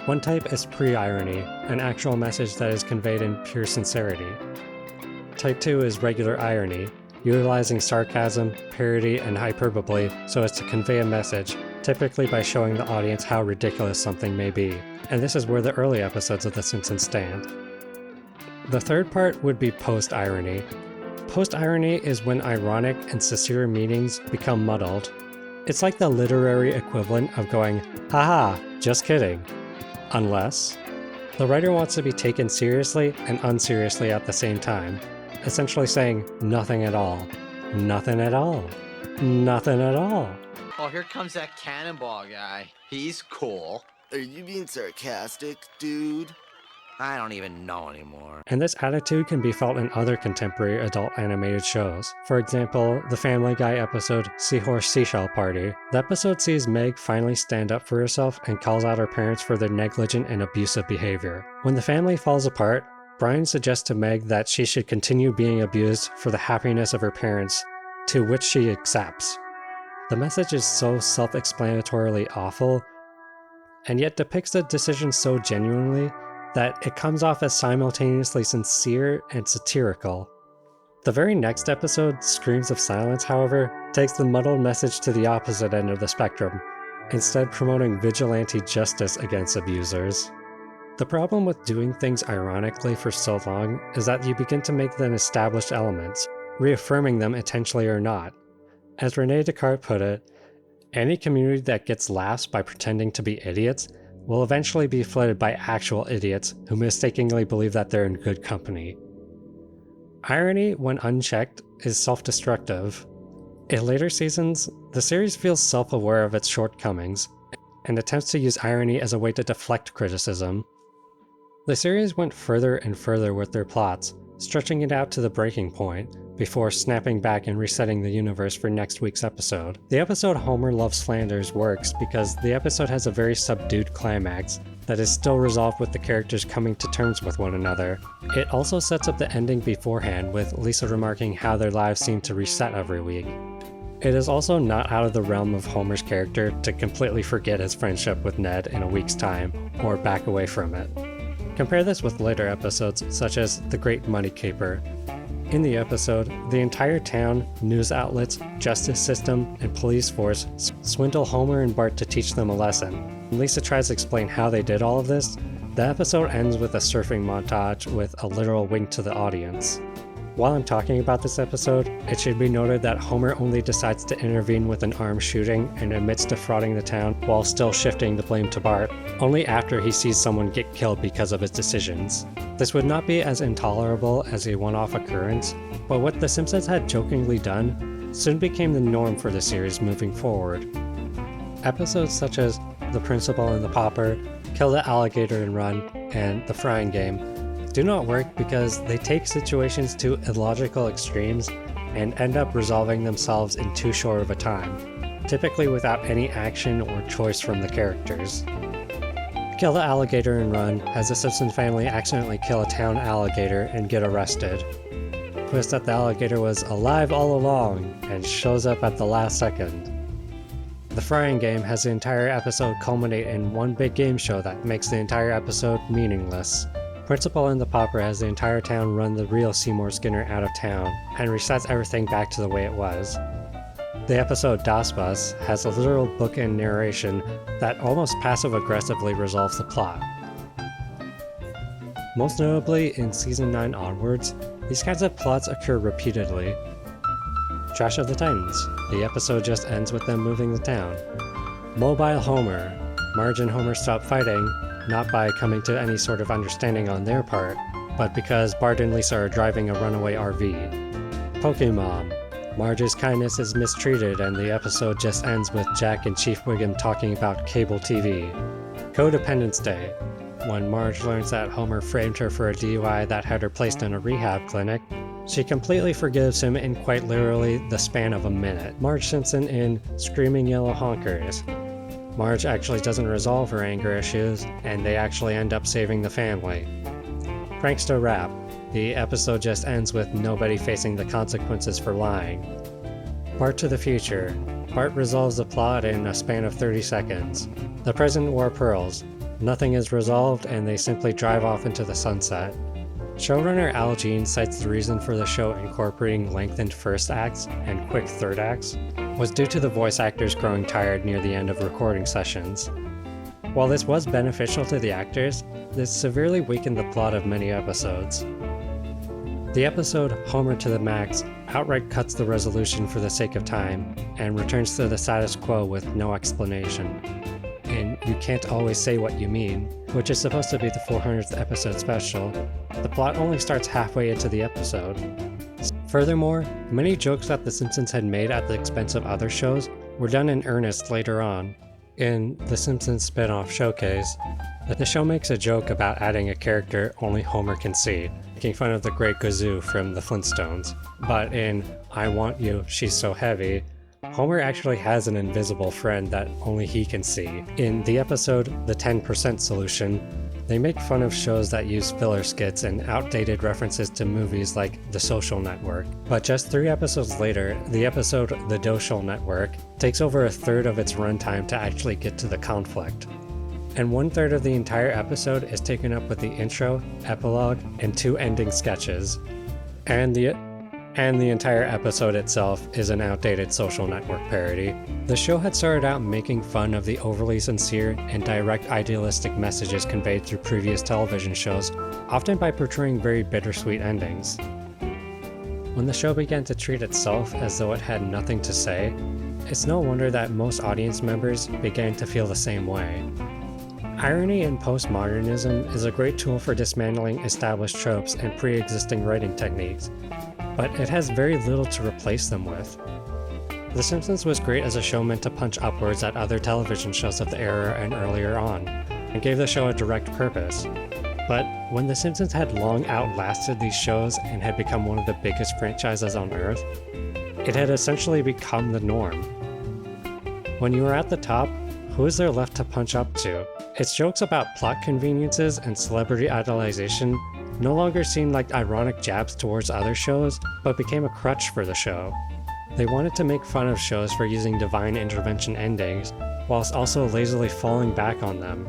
One type is pre-irony, an actual message that is conveyed in pure sincerity. Type 2 is regular irony, utilizing sarcasm, parody, and hyperbole so as to convey a message, typically by showing the audience how ridiculous something may be, and this is where the early episodes of The Simpsons stand. The third part would be post-irony. Post-irony is when ironic and sincere meanings become muddled. It's like the literary equivalent of going, haha, just kidding. Unless the writer wants to be taken seriously and unseriously at the same time, essentially saying nothing at all, nothing at all, nothing at all. Oh, here comes that cannonball guy. He's cool. Are you being sarcastic, dude? I don't even know anymore. And this attitude can be felt in other contemporary adult animated shows. For example, the Family Guy episode Seahorse Seashell Party. The episode sees Meg finally stand up for herself and calls out her parents for their negligent and abusive behavior. When the family falls apart, Brian suggests to Meg that she should continue being abused for the happiness of her parents, to which she accepts. The message is so self-explanatorily awful, and yet depicts the decision so genuinely that it comes off as simultaneously sincere and satirical. The very next episode, Screams of Silence, however, takes the muddled message to the opposite end of the spectrum, instead promoting vigilante justice against abusers. The problem with doing things ironically for so long is that you begin to make them established elements, reaffirming them intentionally or not. As René Descartes put it, any community that gets laughs by pretending to be idiots will eventually be flooded by actual idiots who mistakenly believe that they're in good company. Irony, when unchecked, is self-destructive. In later seasons, the series feels self-aware of its shortcomings, and attempts to use irony as a way to deflect criticism. The series went further and further with their plots, stretching it out to the breaking point, before snapping back and resetting the universe for next week's episode. The episode Homer Loves Flanders works because the episode has a very subdued climax that is still resolved with the characters coming to terms with one another. It also sets up the ending beforehand, with Lisa remarking how their lives seem to reset every week. It is also not out of the realm of Homer's character to completely forget his friendship with Ned in a week's time, or back away from it. Compare this with later episodes, such as The Great Money Caper. In the episode, the entire town, news outlets, justice system, and police force swindle Homer and Bart to teach them a lesson. When Lisa tries to explain how they did all of this, the episode ends with a surfing montage with a literal wink to the audience. While I'm talking about this episode, it should be noted that Homer only decides to intervene with an armed shooting and admits defrauding the town while still shifting the blame to Bart, only after he sees someone get killed because of his decisions. This would not be as intolerable as a one-off occurrence, but what The Simpsons had jokingly done soon became the norm for the series moving forward. Episodes such as The Principal and the Pauper, Kill the Alligator and Run, and The Frying Game do not work because they take situations to illogical extremes and end up resolving themselves in too short of a time, typically without any action or choice from the characters. Kill the alligator and run as the Simpson family accidentally kill a town alligator and get arrested. Twist that the alligator was alive all along and shows up at the last second. The frying game has the entire episode culminate in one big game show that makes the entire episode meaningless. Principal and the Pauper has the entire town run the real Seymour Skinner out of town and resets everything back to the way it was. The episode Das Bus has a literal bookend narration that almost passive-aggressively resolves the plot. Most notably, in Season 9 onwards, these kinds of plots occur repeatedly. Trash of the Titans. The episode just ends with them moving the town. Mobile Homer. Marge and Homer stop fighting, not by coming to any sort of understanding on their part, but because Bart and Lisa are driving a runaway RV. Pokemon. Marge's kindness is mistreated and the episode just ends with Jack and Chief Wiggum talking about cable TV. Codependence Day. When Marge learns that Homer framed her for a DUI that had her placed in a rehab clinic, she completely forgives him in quite literally the span of a minute. Marge Simpson in Screaming Yellow Honkers. Marge actually doesn't resolve her anger issues, and they actually end up saving the family. Prankster Rap. The episode just ends with nobody facing the consequences for lying. Bart to the Future. Bart resolves the plot in a span of 30 seconds. The President Wore Pearls. Nothing is resolved and they simply drive off into the sunset. Showrunner Al Jean cites the reason for the show incorporating lengthened first acts and quick third acts was due to the voice actors growing tired near the end of recording sessions. While this was beneficial to the actors, this severely weakened the plot of many episodes. The episode Homer to the Max outright cuts the resolution for the sake of time and returns to the status quo with no explanation. In You Can't Always Say What You Mean, which is supposed to be the 400th episode special, the plot only starts halfway into the episode. Furthermore, many jokes that The Simpsons had made at the expense of other shows were done in earnest later on. In The Simpsons spin-off Showcase, the show makes a joke about adding a character only Homer can see, making fun of the Great Gazoo from the Flintstones. But in I Want You, She's So Heavy, Homer actually has an invisible friend that only he can see. In the episode The 10% Solution, they make fun of shows that use filler skits and outdated references to movies like The Social Network. But just 3 episodes later, the episode The Doshal Network takes over a third of its runtime to actually get to the conflict. And 1/3 of the entire episode is taken up with the intro, epilogue, and 2 ending sketches. And the entire episode itself is an outdated Social Network parody. The show had started out making fun of the overly sincere and direct idealistic messages conveyed through previous television shows, often by portraying very bittersweet endings. When the show began to treat itself as though it had nothing to say, it's no wonder that most audience members began to feel the same way. Irony in postmodernism is a great tool for dismantling established tropes and pre-existing writing techniques, but it has very little to replace them with. The Simpsons was great as a show meant to punch upwards at other television shows of the era and earlier on, and gave the show a direct purpose. But when The Simpsons had long outlasted these shows and had become one of the biggest franchises on Earth, it had essentially become the norm. When you are at the top, who is there left to punch up to? Its jokes about plot conveniences and celebrity idolization no longer seemed like ironic jabs towards other shows, but became a crutch for the show. They wanted to make fun of shows for using divine intervention endings, whilst also lazily falling back on them.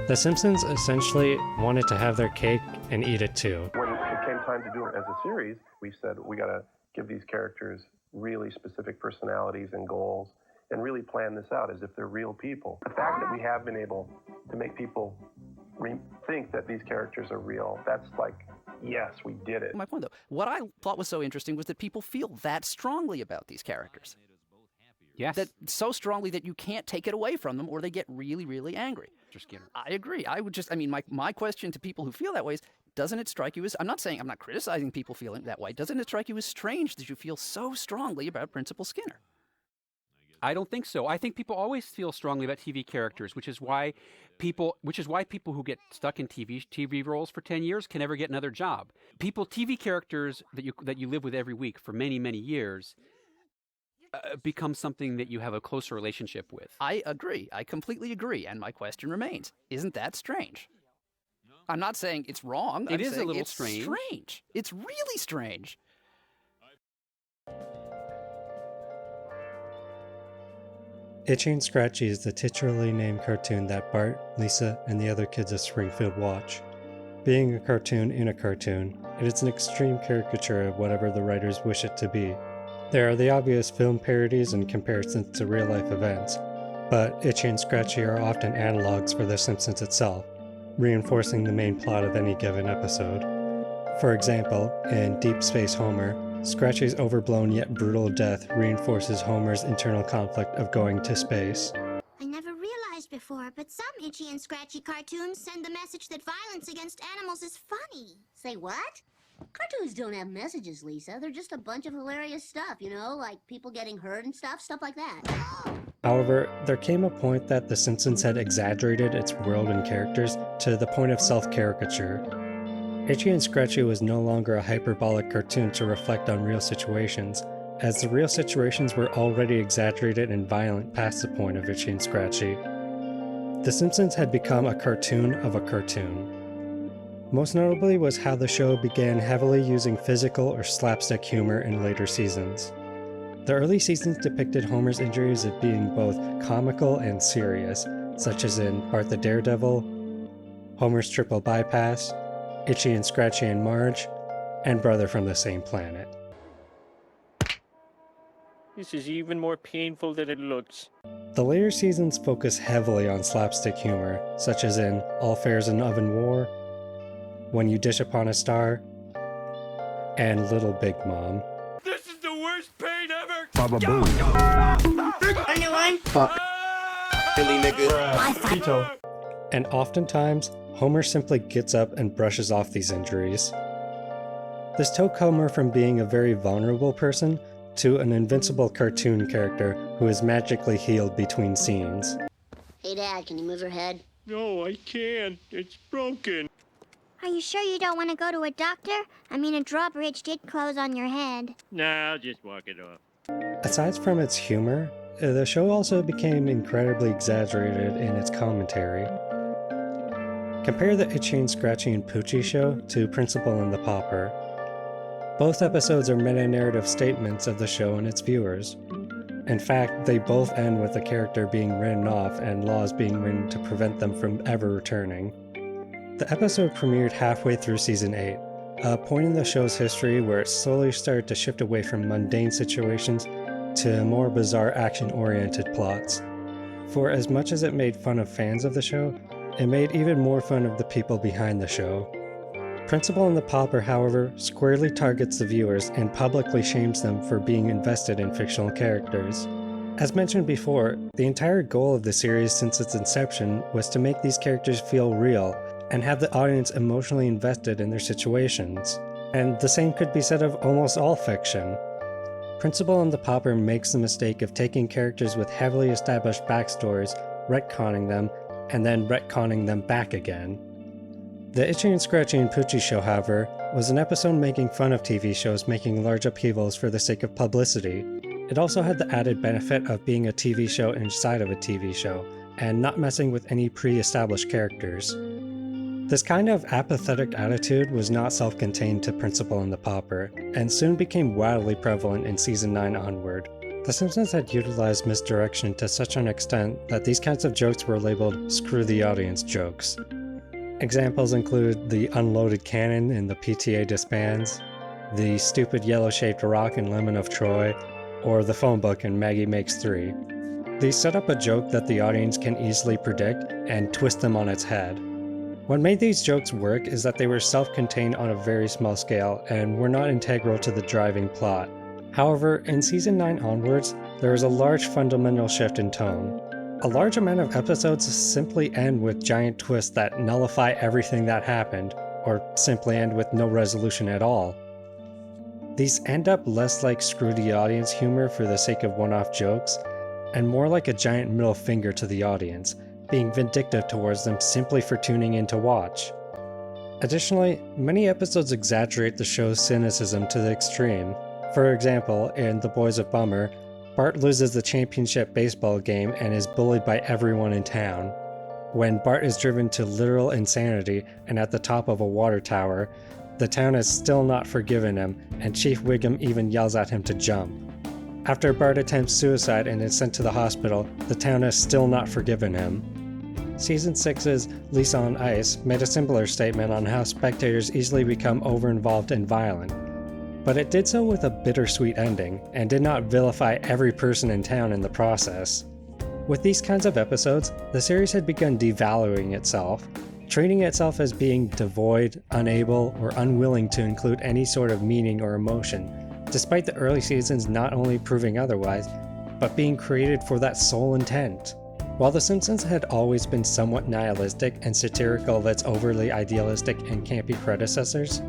The Simpsons essentially wanted to have their cake and eat it too. When it came time to do it as a series, we said we gotta give these characters really specific personalities and goals, and really plan this out as if they're real people. The fact that we have been able to make people think that these characters are real, that's like, yes, we did it. My point though, what I thought was so interesting was that people feel that strongly about these characters. Yes. That so strongly that you can't take it away from them or they get really, really angry. I agree. My question to people who feel that way is, doesn't it strike you as, I'm not criticizing people feeling that way, doesn't it strike you as strange that you feel so strongly about Principal Skinner? I don't think so. I think people always feel strongly about TV characters, which is why people who get stuck in TV roles for 10 years can never get another job. TV characters that you live with every week for many, many years, becomes something that you have a closer relationship with. I agree. I completely agree. And my question remains, isn't that strange? I'm not saying it's wrong. It I'm is a saying little it's strange. It's really strange. Itchy and Scratchy is the titularly named cartoon that Bart, Lisa, and the other kids of Springfield watch. Being a cartoon in a cartoon, it is an extreme caricature of whatever the writers wish it to be. There are the obvious film parodies and comparisons to real-life events, but Itchy and Scratchy are often analogs for The Simpsons itself, reinforcing the main plot of any given episode. For example, in Deep Space Homer, Scratchy's overblown yet brutal death reinforces Homer's internal conflict of going to space. I never realized before, but some Itchy and Scratchy cartoons send the message that violence against animals is funny. Say what? Cartoons don't have messages, Lisa. They're just a bunch of hilarious stuff, you know, like people getting hurt and stuff like that. However, there came a point that The Simpsons had exaggerated its world and characters to the point of self-caricature. Itchy and Scratchy was no longer a hyperbolic cartoon to reflect on real situations, as the real situations were already exaggerated and violent past the point of Itchy and Scratchy. The Simpsons had become a cartoon of a cartoon. Most notably was how the show began heavily using physical or slapstick humor in later seasons. The early seasons depicted Homer's injuries as being both comical and serious, such as in Bart the Daredevil, Homer's Triple Bypass, Itchy and Scratchy and Marge, and Brother from the Same Planet. This is even more painful than it looks. The later seasons focus heavily on slapstick humor, such as in All Fair's an Oven War, When You Dish Upon a Star, and Little Big Mom. This is the worst pain ever! Baba Boo. Really, nigga? And oftentimes, Homer simply gets up and brushes off these injuries. This took Homer from being a very vulnerable person to an invincible cartoon character who is magically healed between scenes. Hey, Dad, can you move your head? No, I can't. It's broken. Are you sure you don't want to go to a doctor? I mean, a drawbridge did close on your head. Nah, I'll just walk it off. Aside from its humor, the show also became incredibly exaggerated in its commentary. Compare the Itchy and Scratchy and Poochie show to Principal and the Pauper. Both episodes are meta-narrative statements of the show and its viewers. In fact, they both end with the character being written off and laws being written to prevent them from ever returning. The episode premiered halfway through season 8, a point in the show's history where it slowly started to shift away from mundane situations to more bizarre action-oriented plots. For as much as it made fun of fans of the show, it made even more fun of the people behind the show. Principal and the Pauper, however, squarely targets the viewers and publicly shames them for being invested in fictional characters. As mentioned before, the entire goal of the series since its inception was to make these characters feel real and have the audience emotionally invested in their situations. And the same could be said of almost all fiction. Principal and the Pauper makes the mistake of taking characters with heavily established backstories, retconning them, and then retconning them back again. The Itchy and Scratchy and Poochie show, however, was an episode making fun of TV shows making large upheavals for the sake of publicity. It also had the added benefit of being a TV show inside of a TV show, and not messing with any pre-established characters. This kind of apathetic attitude was not self-contained to Principal and the Pauper, and soon became wildly prevalent in season 9 onward. The Simpsons had utilized misdirection to such an extent that these kinds of jokes were labeled "screw the audience" jokes. Examples include the unloaded cannon in the PTA disbands, the stupid yellow-shaped rock in Lemon of Troy, or the phone book in Maggie Makes 3. These set up a joke that the audience can easily predict and twist them on its head. What made these jokes work is that they were self-contained on a very small scale and were not integral to the driving plot. However, in season 9 onwards, there was a large fundamental shift in tone. A large amount of episodes simply end with giant twists that nullify everything that happened, or simply end with no resolution at all. These end up less like screw the audience humor for the sake of one-off jokes, and more like a giant middle finger to the audience, being vindictive towards them simply for tuning in to watch. Additionally, many episodes exaggerate the show's cynicism to the extreme. For example, in The Boys of Bummer, Bart loses the championship baseball game and is bullied by everyone in town. When Bart is driven to literal insanity and at the top of a water tower, the town has still not forgiven him, and Chief Wiggum even yells at him to jump. After Bart attempts suicide and is sent to the hospital, the town has still not forgiven him. Season 6's Lisa on Ice made a similar statement on how spectators easily become over-involved and violent, but it did so with a bittersweet ending, and did not vilify every person in town in the process. With these kinds of episodes, the series had begun devaluing itself, treating itself as being devoid, unable, or unwilling to include any sort of meaning or emotion, despite the early seasons not only proving otherwise, but being created for that sole intent. While The Simpsons had always been somewhat nihilistic and satirical of its overly idealistic and campy predecessors,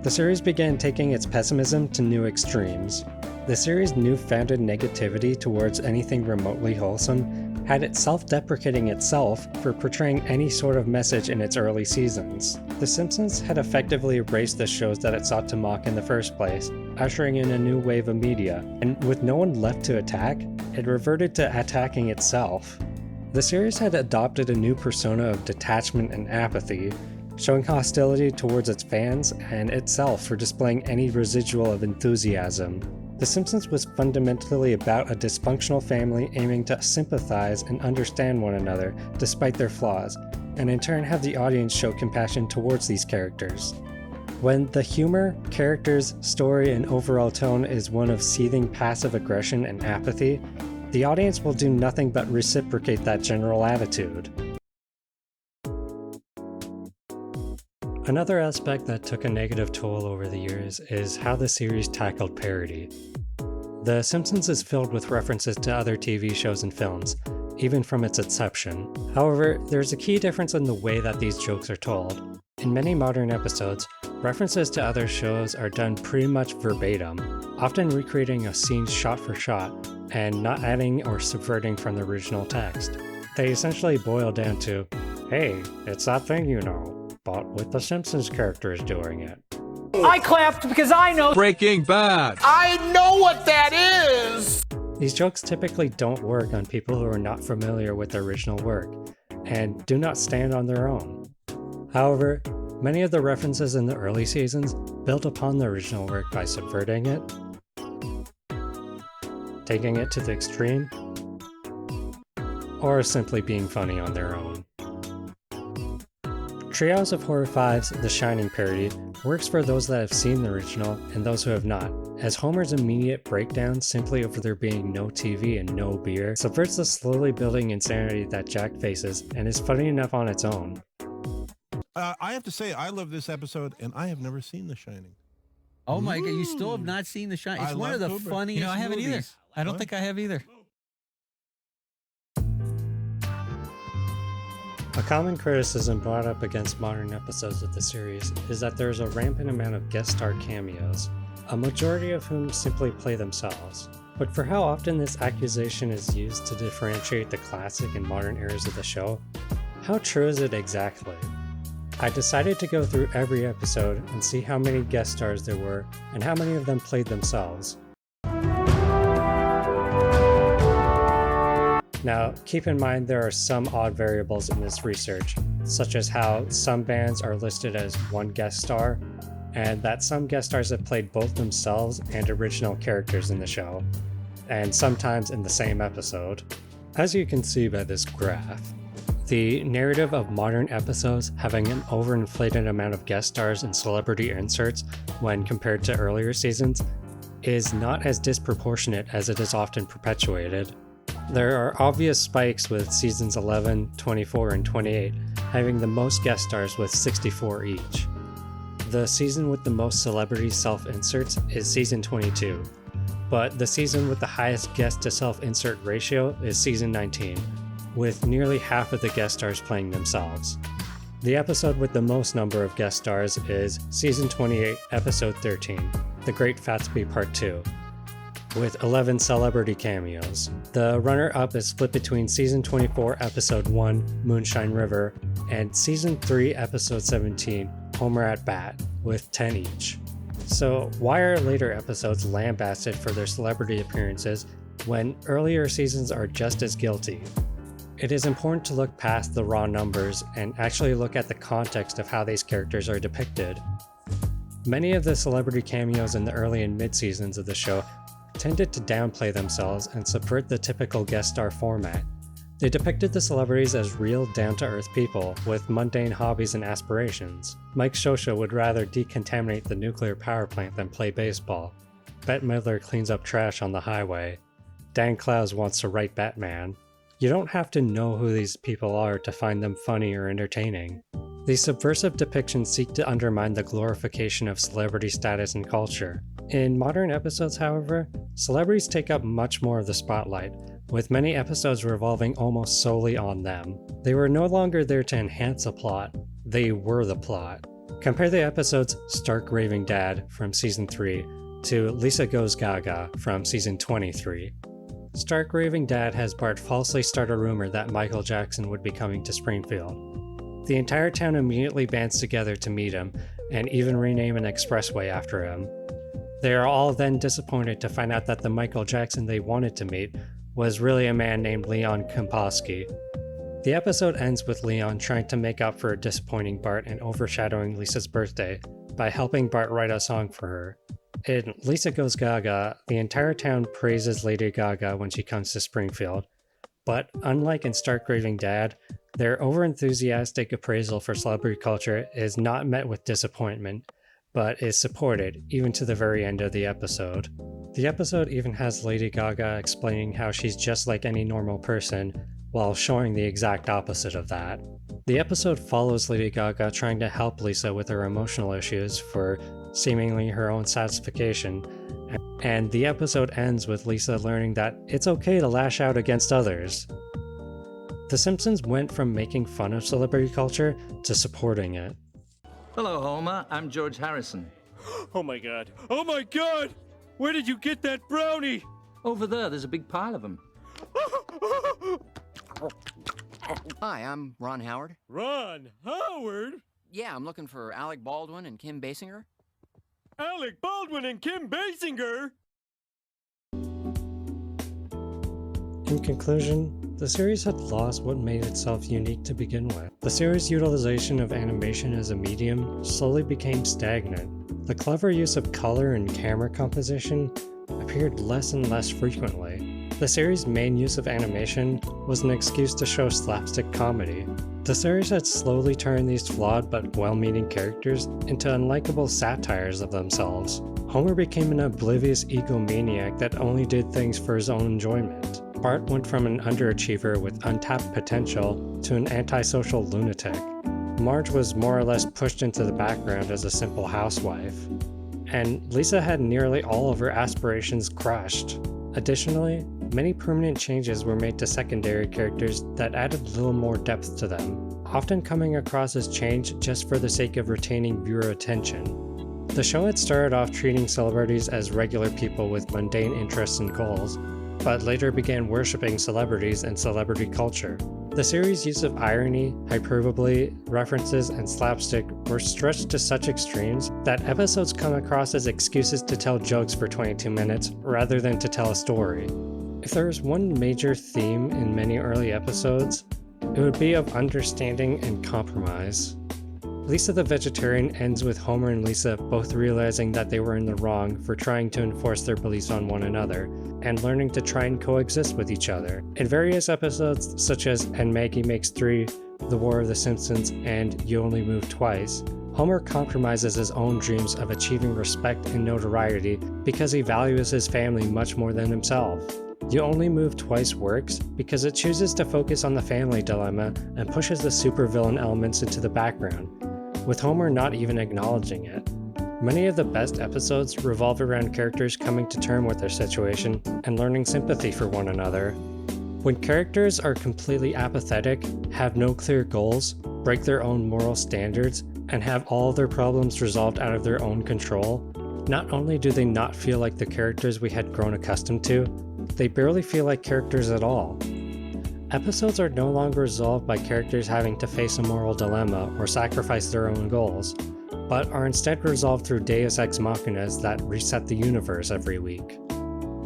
the series began taking its pessimism to new extremes. The series' newfounded negativity towards anything remotely wholesome had it self-deprecating itself for portraying any sort of message in its early seasons. The Simpsons had effectively erased the shows that it sought to mock in the first place, ushering in a new wave of media, and with no one left to attack, it reverted to attacking itself. The series had adopted a new persona of detachment and apathy, showing hostility towards its fans and itself for displaying any residual of enthusiasm. The Simpsons was fundamentally about a dysfunctional family aiming to sympathize and understand one another despite their flaws, and in turn have the audience show compassion towards these characters. When the humor, characters, story, and overall tone is one of seething passive aggression and apathy, the audience will do nothing but reciprocate that general attitude. Another aspect that took a negative toll over the years is how the series tackled parody. The Simpsons is filled with references to other TV shows and films, even from its inception. However, there's a key difference in the way that these jokes are told. In many modern episodes, references to other shows are done pretty much verbatim, often recreating a scene shot for shot, and not adding or subverting from the original text. They essentially boil down to, hey, it's that thing you know, but with the Simpsons characters doing it. I clapped because I know Breaking Bad. I know what that is! These jokes typically don't work on people who are not familiar with the original work, and do not stand on their own. However, many of the references in the early seasons built upon the original work by subverting it, taking it to the extreme, or simply being funny on their own. Treehouse of Horror 5's The Shining parody works for those that have seen the original and those who have not, as Homer's immediate breakdown simply over there being no TV and no beer subverts the slowly building insanity that Jack faces and is funny enough on its own. I have to say, I love this episode, and I have never seen The Shining. Oh my God, you still have not seen The Shining? It's one of the funniest I haven't movies. either. I don't think I have either. A common criticism brought up against modern episodes of the series is that there is a rampant amount of guest star cameos, a majority of whom simply play themselves. But for how often this accusation is used to differentiate the classic and modern eras of the show, how true is it exactly? I decided to go through every episode and see how many guest stars there were and how many of them played themselves. Now, keep in mind there are some odd variables in this research, such as how some bands are listed as one guest star, and that some guest stars have played both themselves and original characters in the show, and sometimes in the same episode. As you can see by this graph, the narrative of modern episodes having an overinflated amount of guest stars and celebrity inserts when compared to earlier seasons is not as disproportionate as it is often perpetuated. There are obvious spikes with seasons 11, 24, and 28 having the most guest stars with 64 each. The season with the most celebrity self-inserts is season 22, but the season with the highest guest to self-insert ratio is season 19, with nearly half of the guest stars playing themselves. The episode with the most number of guest stars is season 28, episode 13, The Great Gatsby Part 2, with 11 celebrity cameos. The runner-up is split between season 24, episode 1, Moonshine River, and season 3, episode 17, Homer at Bat, with 10 each. So why are later episodes lambasted for their celebrity appearances, when earlier seasons are just as guilty. It is important to look past the raw numbers and actually look at the context of how these characters are depicted. Many of the celebrity cameos in the early and mid seasons of the show tended to downplay themselves and subvert the typical guest star format. They depicted the celebrities as real, down-to-earth people with mundane hobbies and aspirations. Mike Shosha would rather decontaminate the nuclear power plant than play baseball. Bette Midler cleans up trash on the highway. Dan Clowes wants to write Batman. You don't have to know who these people are to find them funny or entertaining. These subversive depictions seek to undermine the glorification of celebrity status and culture. In modern episodes, however, celebrities take up much more of the spotlight, with many episodes revolving almost solely on them. They were no longer there to enhance a plot, they were the plot. Compare the episodes Stark Raving Dad from Season 3 to Lisa Goes Gaga from Season 23. Stark Raving Dad has Bart falsely start a rumor that Michael Jackson would be coming to Springfield. The entire town immediately bands together to meet him, and even rename an expressway after him. They are all then disappointed to find out that the Michael Jackson they wanted to meet was really a man named Leon Komposky. The episode ends with Leon trying to make up for disappointing Bart and overshadowing Lisa's birthday by helping Bart write a song for her. In Lisa Goes Gaga, the entire town praises Lady Gaga when she comes to Springfield, but unlike in Stark Raving Dad, their overenthusiastic appraisal for celebrity culture is not met with disappointment, but is supported even to the very end of the episode. The episode even has Lady Gaga explaining how she's just like any normal person, while showing the exact opposite of that. The episode follows Lady Gaga trying to help Lisa with her emotional issues for seemingly her own satisfaction, and the episode ends with Lisa learning that it's okay to lash out against others. The Simpsons went from making fun of celebrity culture to supporting it. Hello, Homer. I'm George Harrison. Oh my god. Oh my god! Where did you get that brownie? Over there's a big pile of them. Hi, I'm Ron Howard. Ron Howard? Yeah, I'm looking for Alec Baldwin and Kim Basinger. Alec Baldwin and Kim Basinger? In conclusion, the series had lost what made itself unique to begin with. The series' utilization of animation as a medium slowly became stagnant. The clever use of color and camera composition appeared less and less frequently. The series' main use of animation was an excuse to show slapstick comedy. The series had slowly turned these flawed but well-meaning characters into unlikable satires of themselves. Homer became an oblivious egomaniac that only did things for his own enjoyment. Bart went from an underachiever with untapped potential to an antisocial lunatic. Marge was more or less pushed into the background as a simple housewife. And Lisa had nearly all of her aspirations crushed. Additionally, many permanent changes were made to secondary characters that added little more depth to them, often coming across as change just for the sake of retaining viewer attention. The show had started off treating celebrities as regular people with mundane interests and goals, but later began worshipping celebrities and celebrity culture. The series' use of irony, hyperbole, references, and slapstick were stretched to such extremes that episodes come across as excuses to tell jokes for 22 minutes rather than to tell a story. If there is one major theme in many early episodes, it would be of understanding and compromise. Lisa the Vegetarian ends with Homer and Lisa both realizing that they were in the wrong for trying to enforce their beliefs on one another, and learning to try and coexist with each other. In various episodes such as And Maggie Makes 3, The War of the Simpsons, and You Only Move Twice, Homer compromises his own dreams of achieving respect and notoriety because he values his family much more than himself. You Only Move Twice works because it chooses to focus on the family dilemma and pushes the supervillain elements into the background, with Homer not even acknowledging it. Many of the best episodes revolve around characters coming to terms with their situation and learning sympathy for one another. When characters are completely apathetic, have no clear goals, break their own moral standards, and have all of their problems resolved out of their own control, not only do they not feel like the characters we had grown accustomed to, they barely feel like characters at all. Episodes are no longer resolved by characters having to face a moral dilemma or sacrifice their own goals, but are instead resolved through deus ex machinas that reset the universe every week.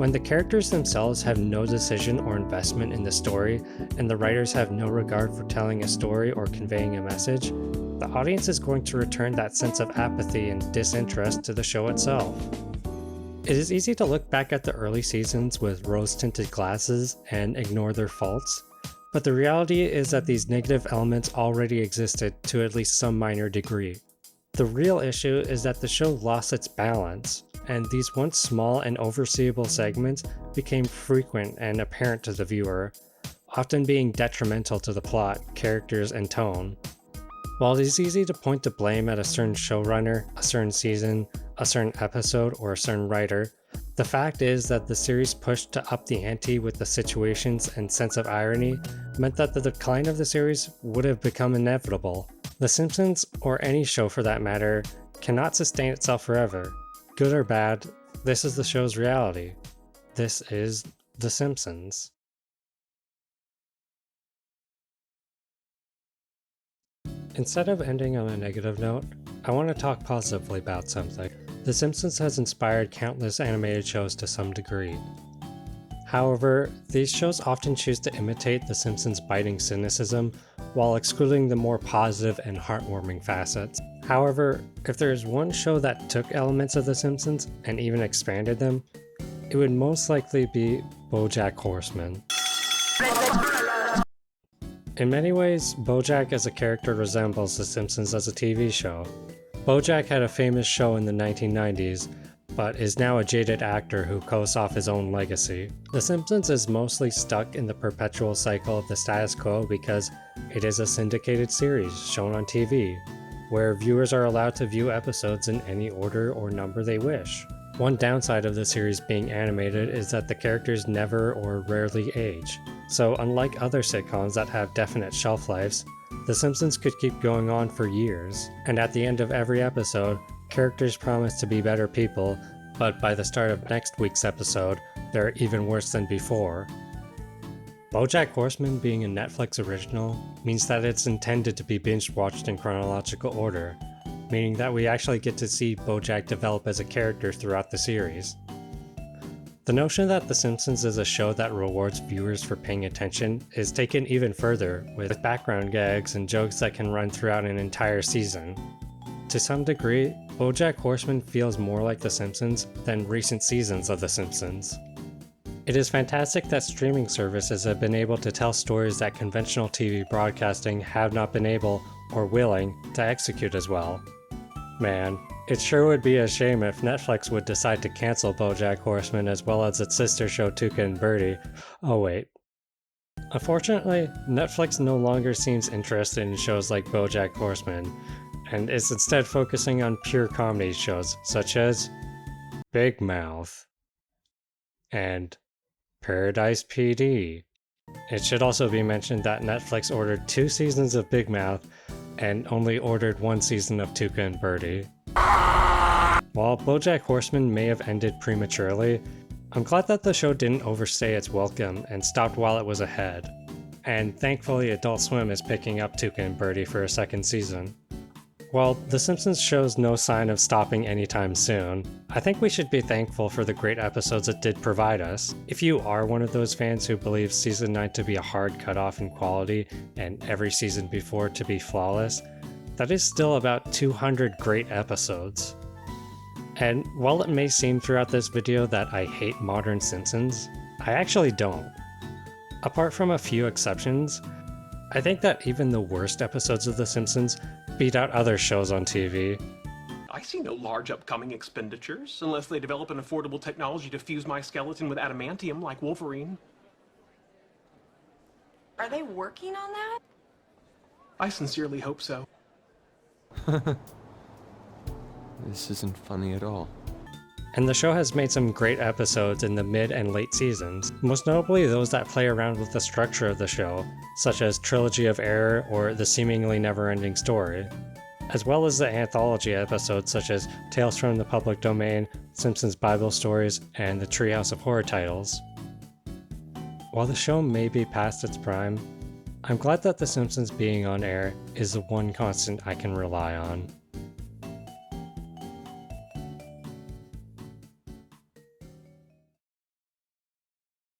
When the characters themselves have no decision or investment in the story, and the writers have no regard for telling a story or conveying a message, the audience is going to return that sense of apathy and disinterest to the show itself. It is easy to look back at the early seasons with rose-tinted glasses and ignore their faults, but the reality is that these negative elements already existed to at least some minor degree. The real issue is that the show lost its balance, and these once small and overseeable segments became frequent and apparent to the viewer, often being detrimental to the plot, characters, and tone. While it is easy to point the blame at a certain showrunner, a certain season, a certain episode, or a certain writer, the fact is that the series pushed to up the ante with the situations and sense of irony meant that the decline of the series would have become inevitable. The Simpsons, or any show for that matter, cannot sustain itself forever. Good or bad, this is the show's reality. This is The Simpsons. Instead of ending on a negative note, I want to talk positively about something. The Simpsons has inspired countless animated shows to some degree. However, these shows often choose to imitate The Simpsons' biting cynicism while excluding the more positive and heartwarming facets. However, if there is one show that took elements of The Simpsons and even expanded them, it would most likely be BoJack Horseman. In many ways, BoJack as a character resembles The Simpsons as a TV show. BoJack had a famous show in the 1990s, but is now a jaded actor who coasts off his own legacy. The Simpsons is mostly stuck in the perpetual cycle of the status quo because it is a syndicated series shown on TV, where viewers are allowed to view episodes in any order or number they wish. One downside of the series being animated is that the characters never or rarely age. So unlike other sitcoms that have definite shelf lives, The Simpsons could keep going on for years, and at the end of every episode, characters promise to be better people, but by the start of next week's episode, they're even worse than before. BoJack Horseman being a Netflix original means that it's intended to be binge-watched in chronological order, meaning that we actually get to see BoJack develop as a character throughout the series. The notion that The Simpsons is a show that rewards viewers for paying attention is taken even further, with background gags and jokes that can run throughout an entire season. To some degree, BoJack Horseman feels more like The Simpsons than recent seasons of The Simpsons. It is fantastic that streaming services have been able to tell stories that conventional TV broadcasting have not been able, or willing, to execute as well. Man, it sure would be a shame if Netflix would decide to cancel BoJack Horseman as well as its sister show Tuca and Birdie. Oh wait. Unfortunately, Netflix no longer seems interested in shows like BoJack Horseman, and is instead focusing on pure comedy shows such as Big Mouth and Paradise PD. It should also be mentioned that Netflix ordered 2 seasons of Big Mouth and only ordered 1 season of Tuca and Birdie. While BoJack Horseman may have ended prematurely, I'm glad that the show didn't overstay its welcome and stopped while it was ahead. And thankfully Adult Swim is picking up Tuca and Birdie for a 2nd season. While The Simpsons shows no sign of stopping anytime soon, I think we should be thankful for the great episodes it did provide us. If you are one of those fans who believes Season 9 to be a hard cutoff in quality and every season before to be flawless, that is still about 200 great episodes. And while it may seem throughout this video that I hate modern Simpsons, I actually don't. Apart from a few exceptions, I think that even the worst episodes of The Simpsons beat out other shows on TV. I see no large upcoming expenditures, unless they develop an affordable technology to fuse my skeleton with adamantium like Wolverine. Are they working on that? I sincerely hope so. This isn't funny at all. And the show has made some great episodes in the mid and late seasons, most notably those that play around with the structure of the show, such as Trilogy of Error or The Seemingly Never-Ending Story, as well as the anthology episodes such as Tales from the Public Domain, Simpsons Bible Stories, and the Treehouse of Horror titles. While the show may be past its prime, I'm glad that The Simpsons being on air is the one constant I can rely on.